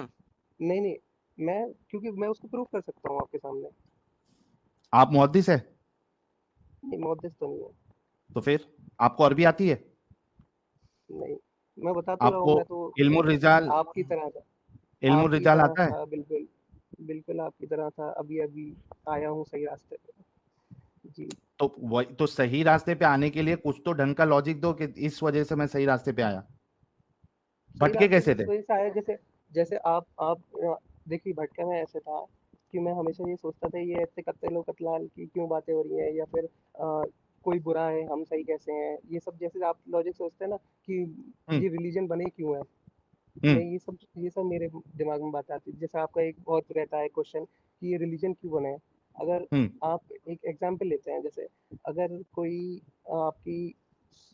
نہیں میں کیونکہ میں اس کو پروف کر سکتا ہوں آپ کے سامنے. آپ محدث ہے نہیں محدث تو نہیں ہے. تو پھر آپ کو عربی آتی ہے؟ نہیں میں بتا تو رہا آپ ہوں, کو میں تو علم الرجال آپ کی طرح تھا, علم آپ کی الرجال طرح آتا ہے؟ تھا, بالکل آپ کی طرح تھا, ابھی آیا ہوں صحیح راستے پہ. جی تو صحیح راستے پہ آنے کے لیے کچھ تو ڈھنگ کا لاجک دو کہ اس وجہ سے میں صحیح راستے پہ آیا. صحیح بھٹکے راستے پہ کیسے تھے؟ اس وجہ سے آیا, جیسے آپ دیکھیے بھٹکا میں ایسے تھا کہ میں ہمیشہ یہ سوچتا تھا یہ ایسے قتل و قتلال کی کیوں باتیں ہو رہی ہیں, یا پھر کوئی برا ہے ہم صحیح کیسے ہیں, یہ سب جیسے آپ لاجک سوچتے ہیں نا کہ یہ ریلیجن بنے کیوں ہے. میں یہ سب میرے دماغ میں بات آتی ہے. جیسے آپ کا ایک بہت رہتا ہے کوشچن کہ یہ ریلیجن کیوں بنے. اگر آپ ایک ایگزامپل لیتے ہیں, جیسے اگر کوئی آپ کی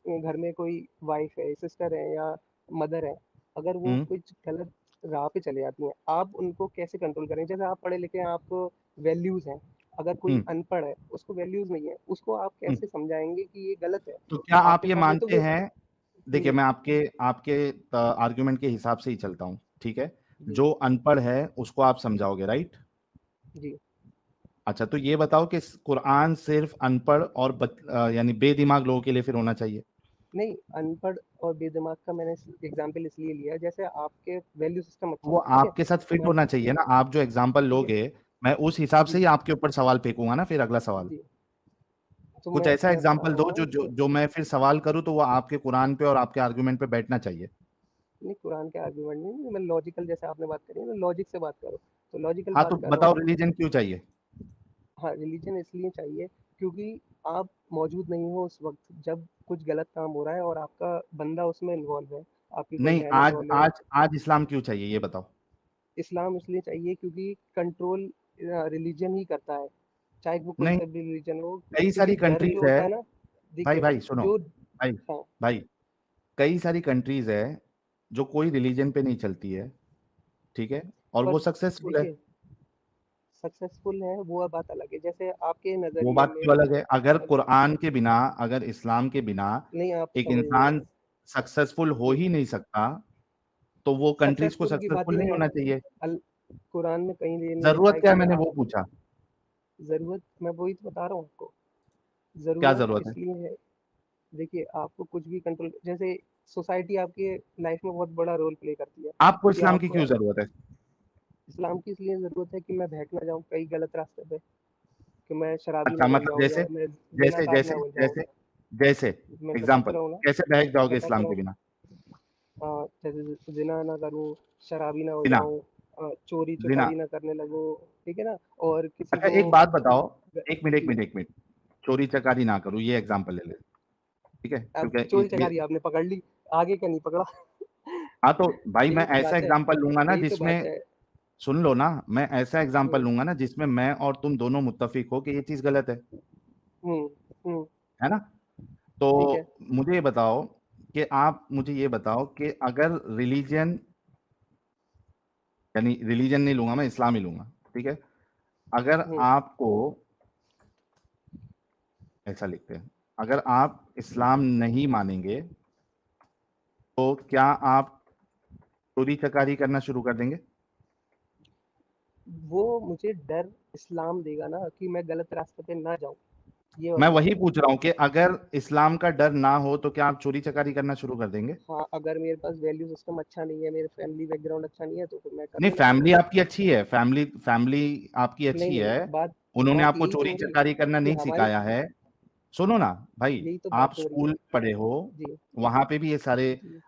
گھر میں کوئی وائف ہے, سسٹر ہے یا مدر ہے, اگر وہ کچھ غلط راہ پہ چلے جاتی ہیں, آپ ان کو کیسے کنٹرول کریں. جیسے آپ پڑھے لکھے ہیں, آپ کو ویلیوز ہیں, اگر کوئی ان پڑھ ہے اس کو ویلیوز نہیں ہے, اس کو آپ کیسے سمجھائیں گے کہ یہ غلط ہے. تو کیا آپ آپ کے یہ سامنے تو مانتے وہ ہیں, دیکھیے میں آپ کے آرگومنٹ کے حساب سے ہی چلتا ہوں, ٹھیک ہے, جی جو ان پڑھ ہے اس کو آپ سمجھاؤ گے, رائٹ؟ جی اچھا تو یہ بتاؤ کہ قرآن صرف ان پڑھ اور یعنی بے دماغ لوگوں کے لیے پھر ہونا چاہیے؟ نہیں, ان پڑھ اور بے دماغ کا میں نے ایگزامپل اس لیے لیا جیسے آپ کے ویلیو سسٹم اچھا وہ ہو, ٹھیک ہے. آپ کے ساتھ فٹ ہونا چاہیے نا, آپ جو ایگزامپل ٹھیک ہے لوگے میں اس حساب سے جی ہی آپ کے اوپر سوال پھینکوں گا نا. پھر اگلا سوال جی تو کچھ ایسا میں بتا ایگزامپل رہا دو ہوں کہ جو میں پھر سوال کروں تو وہ آپ کے قرآن پہ اور آپ کے آرگومنٹ پہ بیٹھنا چاہیے. نہیں قرآن کے آرگومنٹ نہیں, میں لاجیکل جیسے آپ نے بات کری ہے, لاجک سے بات کرو تو لاجیکل ہاں تو بات کر رہا بتاؤ ہوں. ریلیجن کیوں چاہیے؟ ہاں ریلیجن اس لیے چاہیے کیونکہ آپ موجود نہیں ہو اس وقت جب کچھ غلط کام ہو رہا ہے اور آپ کا بندہ اس میں انوالو ہے, آپ کی کوئی نہیں, بہن انوالو ہے. آج اسلام کیوں چاہیے یہ بتاؤ. اسلام اس لیے چاہیے کیونکہ کنٹرول ریلیجن ہی کرتا ہے. چاہے وہ کوئی نہیں سا بھی ریلیجن ہو, کئی ساری کیونکہ ڈر کنٹریز جو ہے ہوتا ہے نا, دیکھیے بھائی سنو جو بھائی ہاں بھائی کئی ساری کنٹریز ہے جو کوئی ریلیجن پہ نہیں چلتی ہے, ٹھیک ہے, اور پر وہ سکسیسفل ہے. دیکھیے سکسیسفل ہے وہ بات الگ ہے. جیسے آپ کے وہ نظریے بات میں کیوں الگ ہے؟ اگر قرآن کے بنا, اگر اسلام کے بنا نہیں, آپ ایک سمجھ نہیں انسان رہے سکسیسفل ہو جی. ہی نہیں سکتا تو وہ کنٹریز کو سکسیسفل کی بات ہی سکسیسفل نہیں نہیں ہونا ہے, چاہیے. قرآن میں کہیں نہیں لکھا ضرورت ہے کیا ہے, کہ میں نے وہ آپ پوچھا, ضرورت, میں وہی تو بتا رہا ہوں آپ کو. کیا ضرورت ضرورت ہے؟ اس لیے ہے, دیکھیے آپ کو کچھ بھی کنٹرول, جیسے سوسائٹی آپ کے لائف میں بہت بڑا رول پلے کرتی ہے آپ کو کہ اسلام کی آپ, کیوں ضرورت ہے؟ اسلام کی اس لیے ضرورت ہے کہ میں بہک نہ جاؤں کئی غلط راستے پہ, کہ میں شرابی اچھا نہ بن مطلب جاؤں جیسے یا میں زنا جیسے کار نہ جیسے بن جاؤں. جیسے جیسے میں بتاتا ایگزامپل رہوں نا, کیسے بہک جاؤ گے بتاتا اسلام کے رہوں, بنا؟ جیسے زنا نہ کروں, شرابی نہ ہو بنا جاؤں, چوری بنا چکاری نہ کرنے لگوں, ٹھیک ہے نا, اور کسی اچھا کو ایک بات بتاؤ, ایک منٹ ایک جی. منٹ ایک منٹ, چوری چکاری نہ کروں یہ ایگزامپل لے لے, ٹھیک ہے, اب کیونکہ چوری یہ چکاری آپ نے پکڑ لی, آگے کا نہیں پکڑا. ہاں تو بھائی میں یہی تو ایسا بات ہے, ایگزامپل لوں گا نا یہی تو جس میں, بات ہے. سن لو نا, میں ایسا ایگزامپل ہوں لوں گا نا جس میں اور تم دونوں متفق ہو کہ یہ چیز غلط ہوں ہوں ہے نا. تو ٹھیک ہے. مجھے یہ بتاؤ کہ آپ مجھے یہ بتاؤ کہ اگر ریلیجن, یعنی ریلیجن نہیں لوں گا میں, اسلام ہی لوں گا, ٹھیک ہے, اگر ہوں آپ کو ایسا لکھتے ہیں, اگر آپ اسلام نہیں مانیں گے تو کیا آپ چوری چکاری کرنا شروع کر دیں گے؟ وہ مجھے ڈر اسلام دے گا نا کہ میں غلط راستے پہ نہ جاؤں, یہ میں والی وہی بات ہے. پوچھ رہا ہوں کہ اگر اسلام کا ڈر نہ ہو تو کیا آپ چوری چکاری کرنا شروع کر دیں گے؟ ہاں, اگر میرے پاس ویلیو سسٹم اچھا نہیں ہے, میرے فیملی بیک گراؤنڈ اچھا نہیں ہے, تو پھر میں کروں نہیں گا. فیملی آپ کی اچھی ہے, فیملی آپ کی نہیں اچھی نہیں, ہے, بات انہوں نے بات آپ کو یہی تو چوری ہو رہی چکاری کرنا کہ نہیں ہماری, سکھایا ہے. سنو نا بھائی, یہی تو آپ بات ہو رہی ہے. اسکول پڑھے ہو, جی وہاں پہ بھی یہ سارے جی.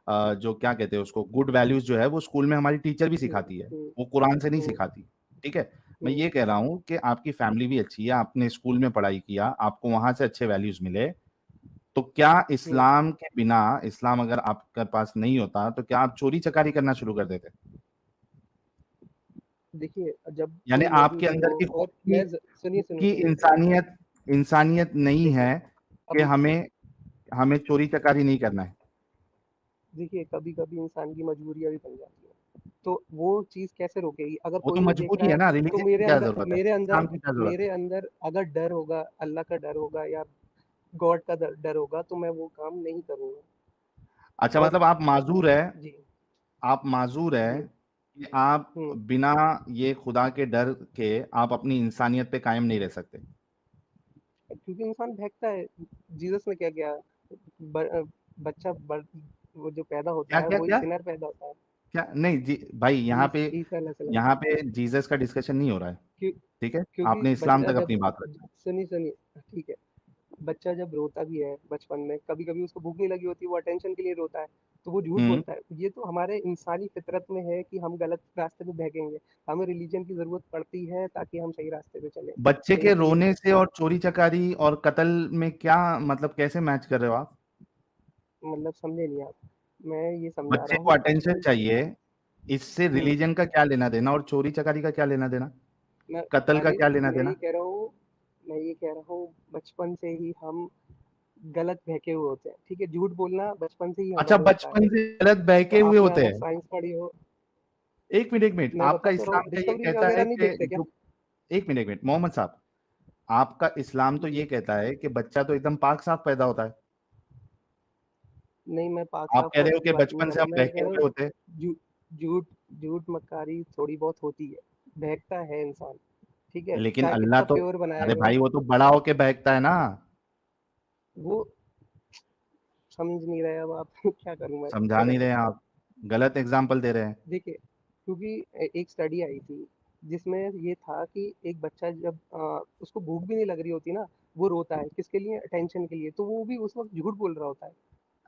جو کیا کہتے ہیں اس کو, گڈ ویلیوز جو ہے وہ اسکول میں ہماری ٹیچر بھی ہوں سکھاتی ہے, ہوں وہ قرآن سے نہیں ہوں سکھاتی, ٹھیک ہے. میں ہوں یہ کہہ رہا ہوں کہ آپ کی فیملی بھی اچھی ہے, آپ نے اسکول میں پڑھائی کیا, آپ کو وہاں سے اچھے ویلیوز ملے, تو کیا ہوں. اسلام کے بنا, اسلام اگر آپ کے پاس نہیں ہوتا تو کیا آپ چوری چکاری کرنا شروع کر دیتے؟ دیکھیے جب یعنی کوئی آپ کے موجود اندر ہو, کی اور خود میں سنیے سنیے کی سنیے سنیے, انسانیت نہیں دیکھیے ہے کہ ابھی ہمیں چوری چکاری نہیں کرنا ہے. دیکھیے کبھی کبھی انسان کی مجبوریاں بھی بن جاتی ہیں, تو وہ چیز کیسے روکے گی؟ اگر وہ تو کوئی نہیں دیکھ مجبوری رہا ہے ہے نا, تو ریلیجن کی کیا ضرورت ہے, اسلام کی کیا ضرورت ہے؟ میرے اندر اگر ڈر ہوگا, اللہ کا ڈر ہوگا یا گاڈ کا ڈر ہوگا, تو میں وہ کام نہیں کروں گا. اچھا اور مطلب آپ معذور ہے, جی آپ معذور ہے جی. کہ آپ ہوں. بنا یہ خدا کے ڈر کے آپ اپنی انسانیت پہ قائم نہیں رہ سکتے. کیونکہ انسان بھیگتا ہے. جیسس نے کیا کیا, بچہ وہ جو پیدا ہوتا کیا ہے کیا وہی کیا سنر پیدا ہوتا ہے. کیا نہیں جی بھائی, عیسیٰ علیہ السلام. یہاں پہ جیزس کا ڈسکشن نہیں ہو رہا ہے, ٹھیک ہے, آپ کیونکہ نے اسلام بچہ تک جب, اپنی بات رکھی. سنیے ٹھیک ہے, بچہ جب روتا بھی ہے بچپن میں, کبھی کبھی اس کو بھوک نہیں لگی ہوتی, وہ اٹینشن کے لیے روتا ہے, تو وہ جھوٹ ہوں بولتا ہے. یہ تو ہمارے انسانی فطرت میں ہے کہ ہم غلط راستے پہ بھیگیں گے. ہمیں ریلیجن کی ضرورت پڑتی ہے تاکہ ہم صحیح راستے پہ چلیں. بچے کہیں کے بھی رونے سے اور چوری چکاری اور قتل میں کیا مطلب, کیسے میچ کر رہے ہو آپ؟ مطلب سمجھے نہیں آپ, میں یہ سمجھا رہا بچے ہوں کو کہ اٹینشن بچپن, چاہیے, اس سے ہوں, ریلیجن کا کیا لینا دینا, اور چوری چکاری کا کیا لینا دینا, میں قتل کا ارے کیا لینا میں دینا؟ یہ کہہ رہا ہوں بچپن سے ہی ہم غلط بہکے ہوئے ہوتے ہیں, ٹھیک ہے. جھوٹ بولنا بچپن سے ہی اچھا ہمارے ہوتا ہے. بچپن سے غلط تو بہکے آپ ہوئے نے ہوتے اگر ہیں؟ سائنس پڑھی ہو, ایک منٹ, میں آپ کا بتا تو رہا اسلام ہوں, کا یہ ڈسکوری کہتا وغیرہ ہے نہیں کہ دیکھتے کیا؟ ایک منٹ محمد صاحب, آپ کا اسلام تو جی یہ کہتا ہے کہ بچہ تو ایک دم پاک صاف پیدا ہوتا ہے. نہیں, میں پاک آپ صاف کہہ رہے ہونے ہو کی کہ بات نہیں بچپن کر سے رہا ہوں, ہم میں یہ کہہ بہکے رہا ہوئے ہوتے ہیں. ہوں جھوٹ مکاری تھوڑی بہت ہوتی ہے, بہکتا ہے انسان, ٹھیک ہے, لیکن چاہے اللہ کتنا تو, پیور بنائے ارے ہو. بھائی وہ تو بڑا ہو کے بہکتا ہے نا. وہ سمجھ نہیں رہے اب آپ, کیا کروں میں سمجھا پھر. نہیں رہے ہیں آپ, غلط اگزامپل دے رہے ہیں. دیکھیے کیونکہ ایک اسٹڈی آئی تھی جس میں یہ تھا کہ ایک بچہ جب اس کو بھوک بھی نہیں لگ رہی ہوتی نا, وہ روتا ہے کس کے لیے, اٹینشن کے لیے, تو وہ بھی اس وقت جھوٹ بول رہا ہوتا ہے.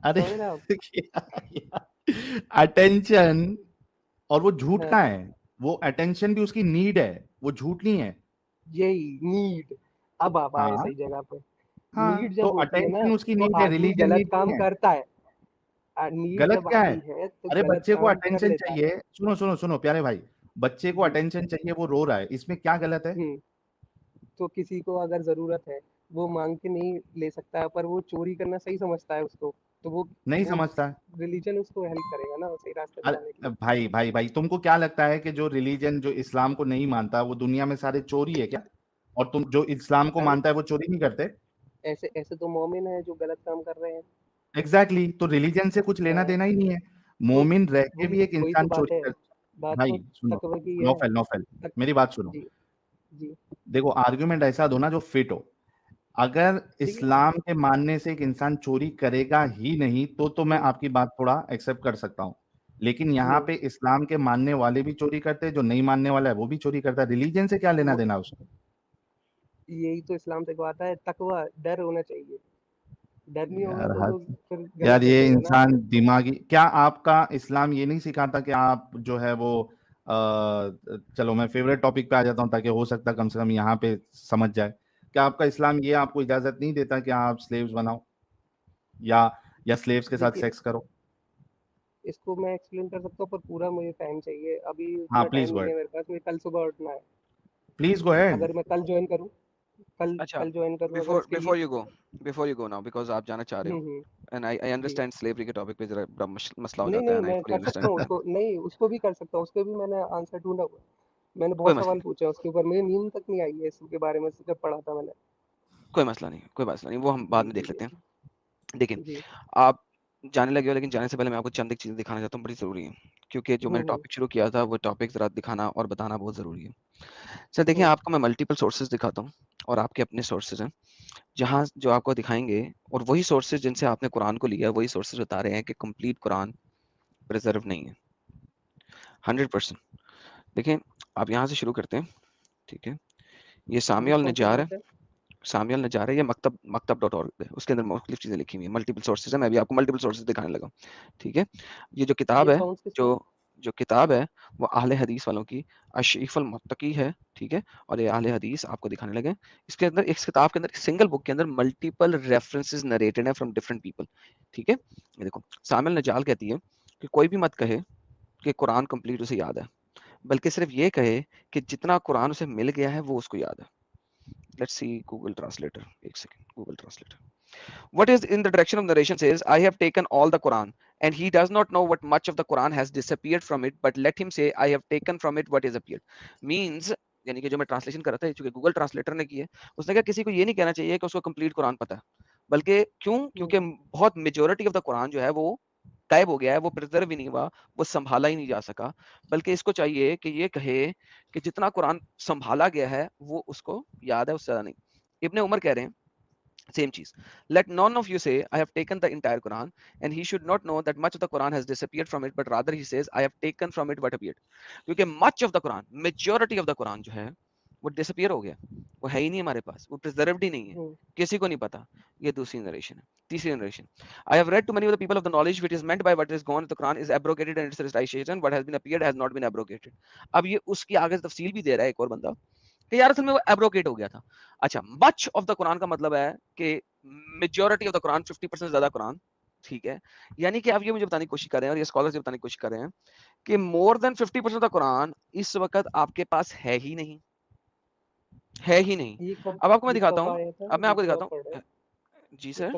ارے سمجھ رہے ہیں آپ؟ اٹینشن, اور وہ جھوٹ ہاں, کا ہے, وہ اٹینشن بھی اس کی نیڈ ہے, وہ جھوٹ نہیں ہے. یہی نیڈ, اب آپ آئے ہاں صحیح جگہ پہ. ہاں, نیڈ تو جب ہوتی ہے نا اٹینشن اس کی تو نیڈ ہے, آدمی ریلیجن غلط نیڈ کام نہیں ہے. کرتا ہے. نیڈ غلط جب کیا ہے؟ آتی ہے تو ارے غلط بچے کو کام کر اٹینشن لیتا ہے. چاہیے, سنو پیارے بھائی, بچے کو جی. اٹینشن چاہیے, وہ رو رہا ہے, اس میں کیا غلط ہے؟ تو کسی کو اگر ضرورت ہے وہ مانگ کے نہیں لے سکتا ہے, پر وہ چوری کرنا صحیح سمجھتا ہے اس کو, تو وہ نہیں سمجھتا ہے. ریلیجن اس کو ہیلپ کرے گا نا صحیح راستے پہ لانے کے لیے. بھائی بھائی بھائی تم کو کیا لگتا ہے کہ جو ریلیجن جو اسلام کو نہیں مانتا وہ دنیا میں سارے چوری ہے کیا؟ اور تم جو اسلام کو ارے مانتا ہے وہ چوری نہیں کرتے؟ ایسے تو مومن ہیں جو غلط کام کر رہے ہیں. ایگزیکٹلی, تو ریلیجن سے کچھ لینا دینا ہی نہیں ہے. تو مومن رہ کے بھی ایک وہی تو انسان بات چوری ہے, کر. بات بھائی تو سنو, تقوی کی ہے. نوفل میری بات سنو. جی جی دیکھو آرگومنٹ ایسا دو نا جو فٹ ہو. اگر ٹھیک ہے. اسلام کے ماننے سے ایک انسان چوری کرے گا ہی نہیں تو میں آپ کی بات تھوڑا ایکسپٹ کر سکتا ہوں, لیکن یہاں پہ اسلام کے ماننے والے بھی چوری کرتے, جو نہیں ماننے والا ہے وہ بھی چوری کرتا ہے. ریلیجن سے کیا لینا دینا اس کو؟ یہی تو اسلام سے بات ہے, تقوی, ڈر ہونا چاہیے. ڈر نہیں ہوگا تو لوگ پھر یار غلط یہ سوچے گا نا. انسان دماغی, کیا آپ کا اسلام یہ نہیں سکھاتا کہ آپ جو ہے وہ چلو میں فیوریٹ ٹاپک پہ آ جاتا ہوں تاکہ ہو سکتا کم سے کم یہاں پہ سمجھ جائے. کیا آپ کا اسلام یہ آپ کو اجازت نہیں دیتا کہ آپ سلیوز بناؤ یا سلیوز کے ساتھ دیکھیے سیکس کرو؟ اس کو میں ایکسپلین کر سکتا ہوں, پر پورا مجھے ٹائم چاہیے, ابھی ہاں اتنا پلیز ٹائم گو نہیں ہیڈ, ہے میرے پاس. مجھے کل صبح اٹھنا ہے. Please go ahead. اگر میں کل جوائن کروں, اچھا کل جوائن کروں اگر اس کے before لیے. you go now because آپ جانا چاہ رہے ہو ہوں and I جی understand slavery کے ٹاپک پہ ذرا بڑا مسئلہ ہو نہیں جاتا ہے نہیں, and I میں fully کر سکتا ہوں اس understand. کو, نہیں اس کو بھی کر سکتا ہوں, اس کے بھی میں نے آنسر ڈھونڈا ہوا. میں نے کوئی بہت مسئلہ سوال نہیں, پوچھا اس کے اوپر, مجھے نیند تک نہیں آئی ہے اس کے بارے میں جب پڑھا تھا میں نے. کوئی مسئلہ نہیں, وہ ہم بعد جی میں جی دیکھ لیتے جی ہیں. دیکھیں جی. آپ جانے لگے ہو, لیکن جانے سے پہلے میں آپ کو چند ایک چیزیں دکھانا چاہتا ہوں, بڑی ضروری ہے, کیونکہ جو میں نے ٹاپک شروع کیا تھا وہ ٹاپک ذرا دکھانا اور بتانا بہت ضروری ہے. سر دیکھیں, آپ کو میں ملٹیپل سورسز دکھاتا ہوں اور آپ کے اپنے سورسز ہیں جہاں جو آپ کو دکھائیں گے, اور وہی سورسز جن سے آپ نے قرآن کو لیا, وہی سورسز بتا رہے ہیں کہ کمپلیٹ قرآن پریزرو نہیں ہے 100%. دیکھیں آپ یہاں سے شروع کرتے ہیں, ٹھیک ہے. یہ سامیہ کون سی النجار ہے, بک ہے؟ سامیہ النجار ہے, یہ مکتب.org پہ, اس کے اندر مختلف چیزیں لکھی ہوئی ہیں, ملٹیپل سورسز ہیں. میں بھی آپ کو ملٹیپل سورسز دکھانے لگا, ٹھیک ہے. یہ جو کتاب یہ ہے, کون سی سے؟ جو کتاب ہے وہ اہل حدیث والوں کی اشریف المتقی ہے, ٹھیک ہے. اور یہ اہل حدیث آپ کو دکھانے لگے. اس کے اندر ایک کتاب کے اندر سنگل بک کے اندر ملٹیپل ریفرنسز نریٹڈ ہیں فرام ڈفرنٹ پیپل, ٹھیک ہے. یہ دیکھو, سامیہ النجال کہتی ہے کہ کوئی بھی مت کہے کہ قرآن کمپلیٹ اسے یاد ہے, بلکہ صرف یہ کہے کہ جتنا قرآن اسے مل گیا ہے وہ اس کو یاد ہے. Let's see Google Translator. ایک second, Google Translator. What is in the direction of narration says, I have taken all the Quran, and he does not know what much of the Quran has disappeared from it, but let him say, I have taken from it what is appeared. Means یعنی کہ جو میں translation کر رہا تھا, چونکہ Google translator نے کی ہے, اس نے کہا کسی کو یہ نہیں کہنا چاہیے کہ اس کو کمپلیٹ قرآن پتہ ہے, بلکہ کیونکہ بہت میجورٹی آف دا قرآن جو ہے وہ غائب ہو گیا ہے, وہ پرزرو ہی نہیں ہوا, وہ سنبھالا ہی نہیں جا سکا, بلکہ اس کو چاہیے کہ یہ کہے کہ جتنا قرآن سنبھالا گیا ہے وہ اس کو یاد ہے, اس سے زیادہ نہیں. ابن عمر کہہ رہے ہیں same چیز. Let none of you say, I have taken the entire Quran, and he should not know that much of the Quran has disappeared from it, but rather he says, I have taken from it what appeared. کیونکہ much of the Quran, majority of the Quran جو ہے وہ disappear ہو گیا, وہ ہے ہی نہیں ہمارے پاس, وہ preserved ہی نہیں ہے, کسی کو نہیں پتا. یہ دوسری نریشن ہے. تیسری narration, I have read to many of the people of the knowledge which is meant by what is gone in the Quran is abrogated and its recitation, what has been appeared has not been abrogated. اب یہ اس کی آگے تفصیل بھی دے رہا ہے ایک اور بندہ کہ یار اصل میں وہ ایبروگیٹ ہو گیا تھا. اچھا, مچ آف دا قرآن کا مطلب ہے کہ میجورٹی آف دا قرآن, 50% زیادہ قرآن, ٹھیک ہے. یعنی کہ آپ یہ مجھے بتانے کی کوشش کر رہے ہیں, اور یہ اسکالرز یہ بتانے کی کوشش کر رہے ہیں کہ مور دین 50% آف دا قرآن اس وقت آپ کے پاس ہے ہی نہیں, ہے ہی نہیں. اب آپ کو میں دکھاتا ہوں, اب میں آپ کو دکھاتا ہوں. جی سر,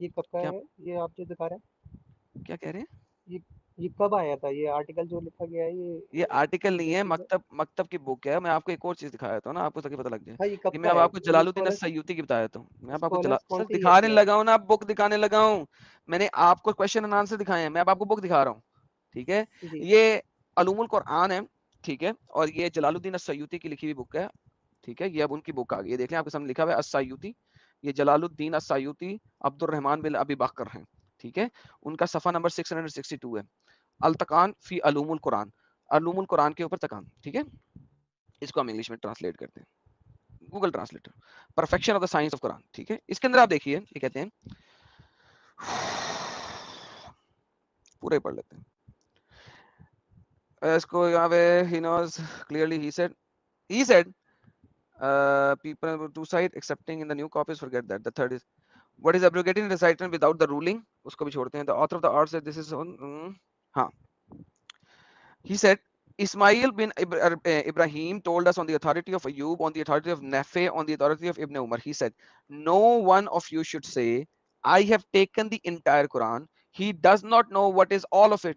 یہ کب کا ہے یہ آپ جو دکھا رہے ہیں؟ کیا کہہ رہے ہیں؟ یہ کب آیا تھا یہ آرٹیکل جو لکھا گیا ہے؟ یہ آرٹیکل نہیں ہے, مکتب کی بک ہے. میں آپ کو ایک اور چیز دکھایا تھا نا, آپ کو تاکہ پتہ لگ جائے. یہ میں اب آپ کو جلال الدین السیوطی کی بتایا تھا. میں اب آپ کو دکھانے لگا ہوں نا, بک دکھانے لگا ہوں. میں نے آپ کو کوشچن اینڈ آنسر دکھائے ہیں, میں اب آپ کو بک دکھا رہا ہوں, ٹھیک ہے. یہ علوم القرآن ہے, ٹھیک ہے, اور یہ جلال الدین السیوطی کی لکھی ہوئی بک ہے, ٹھیک ہے. یہ اب ان کی بک آ گئی ہے, دیکھ لیں آپ کے سامنے لکھا ہوا ہے السیوطی. یہ جلال الدین السیوطی عبد الرحمن بن ابی بکر ہیں, ٹھیک ہے. ان کا صفحہ نمبر 662 ہے, التقان فی علوم القرآن, علوم القرآن کے اوپر تکان, ٹھیک ہے. اس کو ہم انگلش میں ٹرانسلیٹ کرتے ہیں, Google translator, perfection of the science of قرآن, ٹھیک ہے. اس کے اندر آپ دیکھیے یہ کہتے ہیں, پورے پڑھ لیتے ہیں اس کو یہاں پہ. he knows clearly, he said people two side accepting in the new copies forget that. The third is what is abrogating recited without the ruling, اس کو بھی چھوڑتے ہیں. The author of the art said this is on, ہاں, he said Ismail bin Ibrahim told us on the authority of Ayub, on the authority of Nafi, on the authority of Ibn Umar. He said, no one of you should say, I have taken the entire Quran. He does not know what is all of it.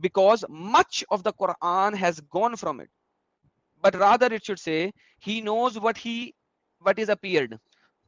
because much of the Quran has gone from it. But rather it should say he knows what is appeared.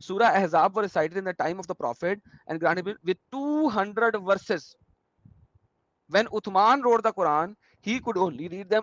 Surah Ahzab were recited in the time of the Prophet and granted with 200 verses. When Uthman wrote the Quran, he could only read them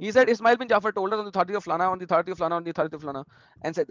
He said Ismail bin Jafar told us on the authority of Flana, on the authority of Flana, on the authority of Flana, and said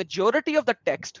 majority of the text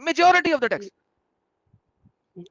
Majority of the text.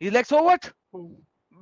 He's like, so what?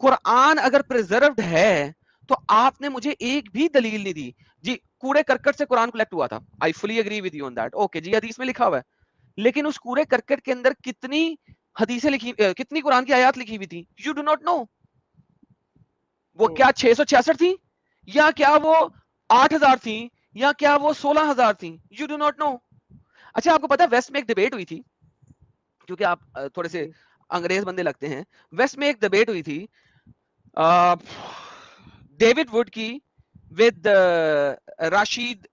قرآن اگر پریزروڈ ہے تو آپ نے مجھے ایک بھی دلیل نہیں دی جی کوڑے کرکٹ سے قرآن کلیکٹ ہوا تھا. I fully agree with you on that. Okay جی حدیث میں لکھا ہوا ہے, لیکن اس کوڑے کرکٹ کے اندر کتنی حدیثیں لکھی, کتنی قرآن کی آیات لکھی ہوئی تھی, یو ڈو ناٹ نو. وہ کیا 666 تھی, یا کیا وہ 8000 تھی, یا کیا وہ 16000 تھی, یو ڈو ناٹ نو. اچھا آپ کو پتا ویسٹ میں ایک ڈیبیٹ ہوئی تھی, کیونکہ آپ تھوڑے سے انگریز بندے لگتے ہیں, ویسٹ میں ایک ڈیبیٹ ہوئی تھی ڈیوڈ وڈ کی ود رشید,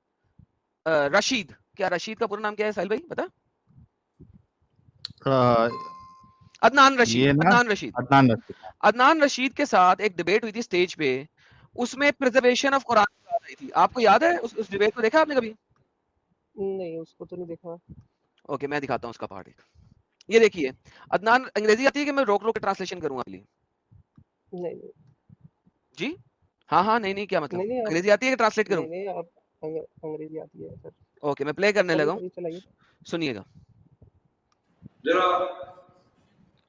کیا رشید کا پورا نام کیا ہے ساحل بھائی پتا؟ عدنان رشید کے ساتھ ایک ڈیبیٹ ہوئی تھی سٹیج پہ, اس میں پریزرویشن آف قرآن کی بات آئی تھی. آپ کو یاد ہے اس ڈیبیٹ کو دیکھا آپ نے کبھی؟ نہیں اس کو تو نہیں دیکھا. اوکے میں دکھاتا ہوں اس کا پارٹ. یہ دیکھیے عدنان, انگریزی آتی ہے کہ میں روک روک کے ٹرانسلیشن کروں آپ کے لیے؟ نہیں جی ہاں نہیں کیا مطلب انگریزی آتی ہے کہ ٹرانسلیٹ کروں؟ نہیں آپ انگریزی آتی ہے سر. اوکے میں پلے کرنے لگا ہوں, سنیے گا. There are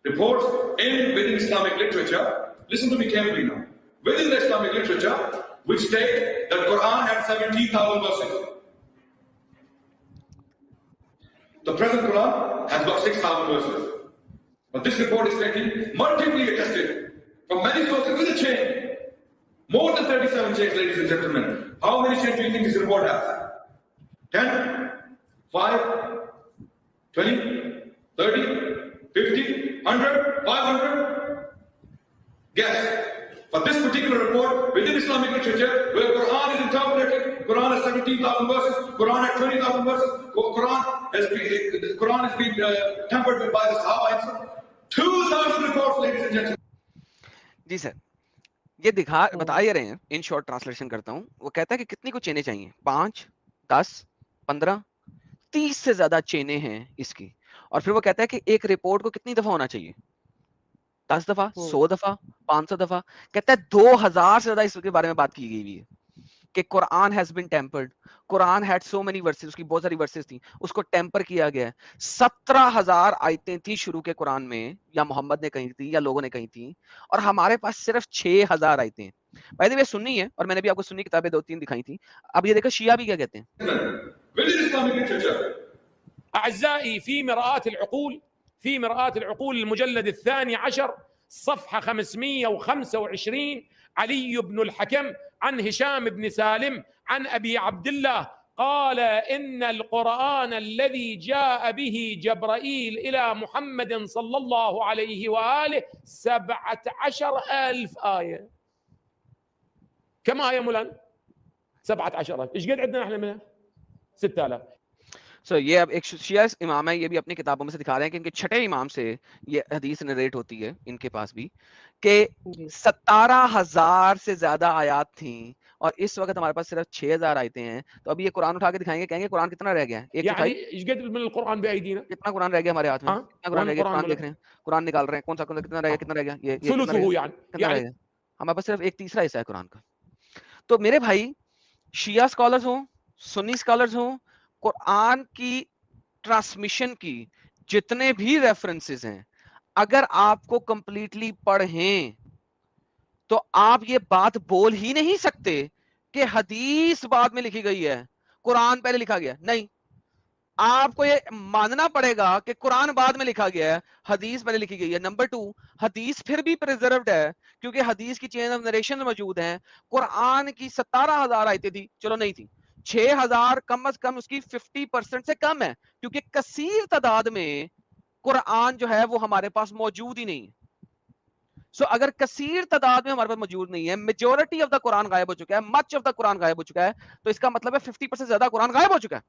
reports within Islamic literature, listen to me carefully now, within the Islamic literature which state that Quran had 17,000 verses. The present Quran has got 6,000 verses. But this report is stating, multiply attested from many sources with a chain. More than 37 chains, ladies and gentlemen. How many chains do you think this report has? 10? 5? 20? 30, 50, 100, 500? Guess. For this particular report, within Islamic literature, where Quran is interpreted, Quran has 17,000 verses, Quran has 20,000 verses, Quran has been tempered with by the Sahaba. 2,000 reports, ladies and gentlemen. جی سر, یہ بتا یہ رہے ہیں, in short translation کرتا ہوں. وہ کہتا ہے کہ کتنی کو چینیں چاہیے, 5, 10, 15, 30 سے زیادہ چینیں ہیں اس کی. اور پھر وہ کہتا ہے کہ ایک رپورٹ کو کتنی دفعہ ہونا چاہیے, 10 دفعہ, 100 دفعہ, 500 دفعہ. کہتا ہے 2000 سے زیادہ اس کے بارے میں بات کی گئی ہے کہ قرآن ہیز بین ٹیمپرڈ, قرآن ہیڈ سو مینی ورسز, اس کی بہت ساری ورسز تھیں, اس کو ٹیمپر کیا گیا ہے. 17,000 آیتیں تھی شروع کے قرآن میں, یا محمد نے کہی تھی یا لوگوں نے کہی تھی, اور ہمارے پاس صرف 6,000 آیتیں. بائی دی وے سنی ہے, اور میں نے بھی آپ کو سنی کتابیں 2-3 دکھائی تھی. اب یہ دیکھو شیعہ بھی کیا کہتے ہیں. أعزائي في مرآة العقول المجلد 12 صفحة 525, علي بن الحكم عن هشام بن سالم عن أبي عبد الله قال إن القرآن الذي جاء به جبرائيل إلى محمد صلى الله عليه وآله 17,000 آية. كم آية مولانا؟ 17,000. إيش قد عندنا إحنا منها؟ 6,000. سو یہ اب ایک شیعہ امام ہے, یہ بھی اپنی کتابوں میں سے دکھا رہے ہیں کہ ان کے چھٹے امام سے یہ حدیث نریٹ ہوتی ہے ان کے پاس بھی, کہ 17,000 سے زیادہ آیات تھیں, اور اس وقت ہمارے پاس صرف 6,000 آیتیں ہیں. تو اب یہ قرآن اٹھا کے دکھائیں گے, کہیں گے قرآن کتنا رہ گیا ہے, کتنا قرآن رہ گیا ہمارے ہاتھ میں, کتنا قرآن رہ گیا, قرآن دیکھ رہے ہیں, قرآن نکال رہے ہیں, کون سا کتنا رہ گیا, یہ ہمارے پاس صرف 1/3 حصہ ہے قرآن کا. تو میرے بھائی, شیعہ اسکالرز ہوں, سنی اسکالرز ہوں, قرآن کی ٹرانسمیشن کی جتنے بھی ریفرنسز ہیں, اگر آپ کو کمپلیٹلی پڑھیں تو آپ یہ بات بول ہی نہیں سکتے کہ حدیث بعد میں لکھی گئی ہے, قرآن پہلے لکھا گیا. نہیں, آپ کو یہ ماننا پڑے گا کہ قرآن بعد میں لکھا گیا ہے, حدیث پہلے لکھی گئی ہے. نمبر 2, حدیث پھر بھی پریزروڈ ہے کیونکہ حدیث کی چین آف نریشن موجود ہیں. قرآن کی 17,000 آیتیں تھی, چلو نہیں تھی, 6,000 کم از کم اس کی 50% سے کم ہے, کیونکہ کثیر تعداد میں قرآن جو ہے وہ ہمارے پاس موجود ہی نہیں. سو اگر کثیر تعداد میں ہمارے پاس موجود نہیں ہے, میجورٹی آف دا قرآن غائب ہو چکا ہے, مچ آف دا قرآن غائب ہو چکا ہے, تو اس کا مطلب ہے 50% زیادہ قرآن غائب ہو چکا ہے.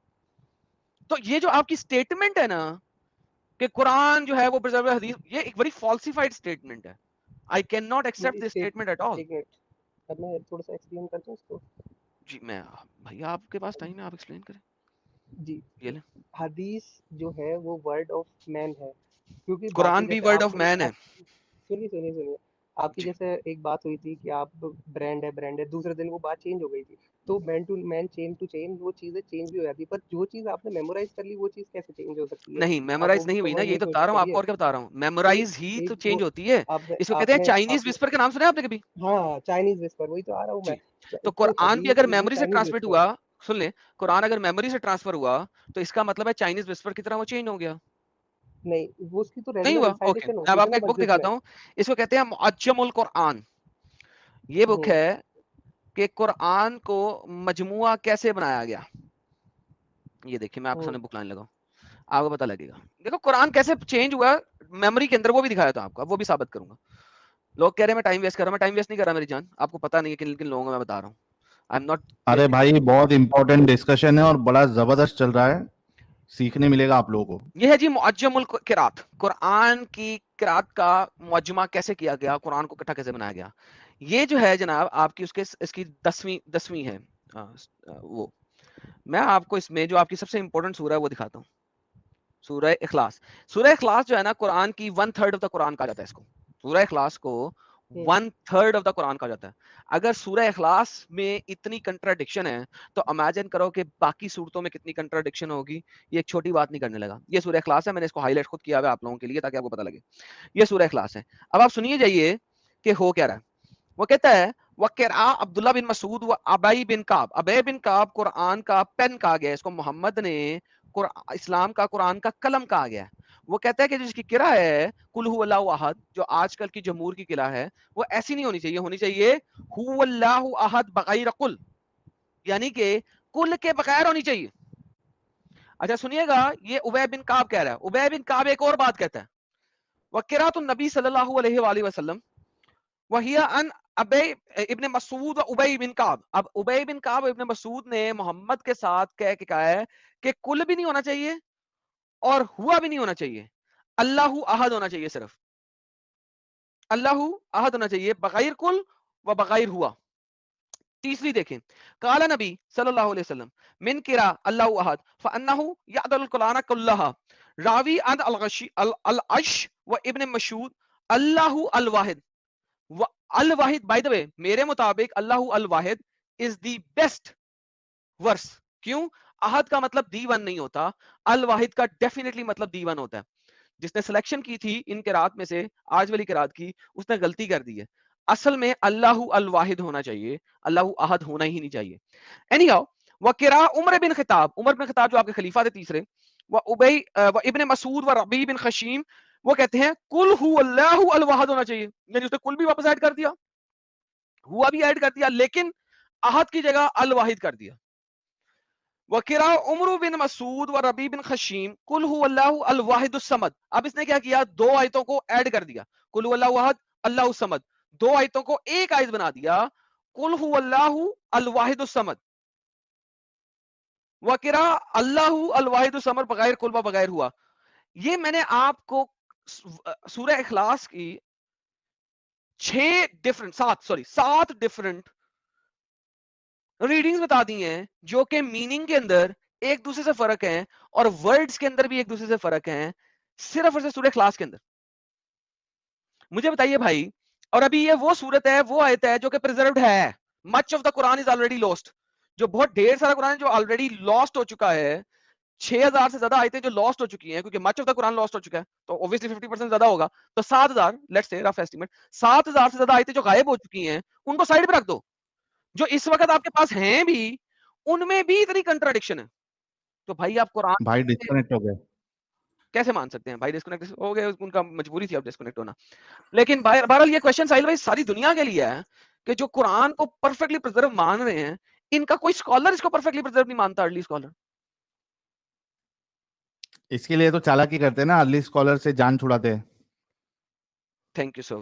تو یہ جو آپ کی سٹیٹمنٹ ہے نا کہ قرآن جو ہے وہ پرزرو حدیث, یہ ایک بڑی فالسیفائڈ سٹیٹمنٹ ہے. I cannot accept this statement at all. میں تھوڑا سا ایکسپلین کرتا ہوں اس کو. جی میں بھائی آپ کے پاس ٹائم ہے, آپ ایکسپلین کریں. جی یہ لیں. حدیث جو ہے وہ ورڈ آف مین ہے, کیونکہ قرآن بھی ورڈ آف مین ہے. سنیے آپ کی جیسے ایک بات ہوئی تھی کہ آپ برانڈ ہے دوسرے دن وہ بات چینج ہو گئی تھی, تو مین ٹو مین چین ٹو چین وہ چیزیں چینج بھی ہو جاتی ہے, پر جو چیز آپ نے میمورائز کر لی وہ چیز کیسے چینج ہو سکتی ہے؟ نہیں آپ میمورائز وہ نہیں ہوئی نا, سمجھنے یہی کی تو بتا کوشش رہا ہوں آپ کریے. کو, اور کیا بتا رہا ہوں, میمورائز ہی تو چینج ہوتی ہے. اس کو کہتے ہیں چائنیز وسپر, کا نام سنا ہے آپ نے کبھی؟ ہاں چائنیز وسپر, وہی تو آ رہا ہوں میں. تو قرآن بھی اگر میموری سے ٹرانسمٹ ہوا, ہوا, سن لیں, قرآن اگر میموری سے ٹرانسفر ہوا تو اس کا مطلب ہے چائنیز وسپر کی طرح وہ چینج ہو گیا. نہیں وہ اس کی تو نہیں ریگولر ہوا, اوکے. ریسائٹیشن اب ہوتی آپ تھی کو نا ایک بک مسجد دکھاتا میں. ہوں, اس کو کہتے ہیں معجم القرآن. یہ بک ہے کہ قرآن کو مجموعہ کیسے بنایا گیا. یہ دیکھیں میں آپ کے سامنے بک لانے لگا ہوں, آپ کو پتہ لگے گا. دیکھو قرآن کیسے چینج ہوا میموری کے اندر, وہ بھی دکھایا تھا آپ کو, وہ بھی ثابت کروں گا. لوگ کہہ رہے ہیں میں ٹائم ویسٹ کر رہا ہوں, میں ٹائم ویسٹ نہیں کر رہا میری جان, آپ کو پتہ نہیں ہے کن کن لوگوں کو میں بتا رہا ہوں. ارے بھائی بہت امپورٹنٹ ڈسکشن ہے اور بڑا زبردست چل رہا ہے, سیکھنے ملے گا آپ لوگوں کو. یہ ہے جی معجم القرات, قرآن کی قرات کا معجمہ کیسے کیا گیا, قرآن کو اکٹھا کیسے بنایا گیا. یہ جو ہے جناب آپ کی اس کی 10ویں ہے. وہ میں آپ کو اس میں جو آپ کی سب سے امپورٹنٹ سورہ ہے وہ دکھاتا ہوں, سورہ اخلاص. سورہ اخلاص جو ہے نا قرآن کی 1/3 آف دا قرآن کہا جاتا ہے اس کو. سورہ اخلاص کو 1/3 آف دا قرآن کہا جاتا ہے. اگر سورہ اخلاص میں اتنی کنٹراڈکشن ہے تو امیجن کرو کہ باقی صورتوں میں کتنی کنٹراڈکشن ہوگی. یہ ایک چھوٹی بات نہیں کرنے لگا. یہ سورہ اخلاص ہے, میں نے اس کو ہائی لائٹ خود کیا ہوا آپ لوگوں کے لیے تاکہ آپ کو پتہ لگے. یہ سورہ اخلاص ہے. اب آپ سنیے جائیے کہ ہو کیا رہا ہے. وہ کہتا ہے وقرا عبداللہ بن مسعود و ابی بن کعب. ابی بن کعب قرآن کا پین کہا گیا, اس کو محمد نے اسلام کا قرآن کا قلم کہا گیا. وہ کہتا ہے کہ جس کی قرأ ہے قل هو اللہ احد, جو آج کل کی جمہور کی قرأ ہے, وہ ایسی نہیں ہونی چاہیے, ہونی چاہیے هو اللہ احد بغیر قل, یعنی کہ کل کے بغیر ہونی چاہیے. اچھا سنیے گا, یہ ابی بن کعب کہہ رہا ہے. ابی بن کعب ایک اور بات کہتا ہے, وقرات النبی صلی اللہ علیہ وآلہ وسلم وہی ان ابی ابن مسعود و ابی بن کعب. اب ابی بن کعب ابن مسعود نے محمد کے ساتھ کہا ہے کہ کل بھی نہیں ہونا چاہیے اور ہوا بھی نہیں ہونا چاہیے, اللہ احد ہونا چاہیے, صرف اللہ احد ہونا چاہیے بغیر کل و بغیر ہوا. تیسری دیکھیں, قال نبی صلی اللہ علیہ وسلم من قرا اللہ احد فانه يعدل القرآن كلها. راوی عن العش و ابن مسعود اللہ الواحد. الواحد بائی دا وے میرے مطابق اللہ الواحد از دی بیسٹ ورس. کیوں؟ احد کا مطلب دی ون نہیں ہوتا, الواحد کا ڈیفینیٹلی مطلب دی ون ہوتا ہے. جس نے سلیکشن کی تھی ان قرات میں سے آج والی قرات کی, اس نے غلطی کر دی ہے. اصل میں اللہ الواحد ہونا چاہیے, اللہ احد ہونا ہی نہیں چاہیے. اینی ہاؤ وقرا عمر بن خطاب, عمر بن خطاب جو آپ کے خلیفہ تھے تیسرے, و ابی و ابن مسعود و ربیع بن خشیم, وہ کہتے ہیں کل هو اللہ الواحد ہونا چاہیے, یعنی اس نے کل بھی واپس ایڈ کر دیا, ہوا بھی ایڈ کر دیا, لیکن احد کی جگہ الواحد کر دیا. وقرا عمر بن مسعود و ربیع بن خشیم کل هو اللہ الواحد الصمد. اب اس نے کیا کیا, دو آیتوں کو ایڈ کر دیا, کل هو اللہ احد اللہ الصمد, دو آیتوں کو ایک آیت بنا دیا, کل هو اللہ الواحد الصمد. وقرا اللہ الواحد الصمد بغیر کل و بغیر ہوا. یہ میں نے آپ کو سورہ اخلاص کی 7 ڈفرنٹ ریڈنگز بتا دی ہیں, جو کہ میننگ کے اندر ایک دوسرے سے فرق ہیں اور ورڈز کے اندر بھی ایک دوسرے سے فرق ہیں, صرف اور صرف سورہ اخلاص کے اندر. مجھے بتائیے بھائی, اور ابھی یہ وہ صورت ہے, وہ آیت ہے جو کہ پریزروڈ ہے. Much of the Quran is already last, جو بہت ڈھیر سارا قرآن جو آلریڈی لاسٹ ہو چکا ہے. 6000 سے زیادہ آیتیں جو لاسٹ ہو چکی ہیں, کیونکہ much of the Quran last ہو چکا ہے, تو obviously 50% زیادہ ہوگا, تو 7000 لیٹس سے رف ایسٹیمیٹ 7000 سے زیادہ آیتیں جو غائب ہو چکی ہیں ان کو سائڈ پہ رکھ دو. جو اس وقت آپ کے پاس ہیں بھی ان میں بھی اتنی کنٹراڈکشن ہے, تو بھائی آپ قرآن بھائی ڈسکنیکٹ ہو گئے, کیسے مان سکتے ہیں؟ بھائی ڈسکنیکٹ ہو گئے, ان کا مجبوری تھی اب ڈسکنیکٹ ہونا. لیکن بہرحال یہ کوشچن ساحل بھائی ساری دنیا کے لیے ہے کہ جو قرآن کو پرفیکٹلی پرزرو مان رہے ہیں, ان کا کوئی اسکالر اس کو پرفیکٹلی پرزرو نہیں مانتا, ارلی اسکالر. اس کے لیے تو چالاکی کرتے ہیں نا, ارلی اسکالر سے جان چھڑاتے ہیں. Thank you so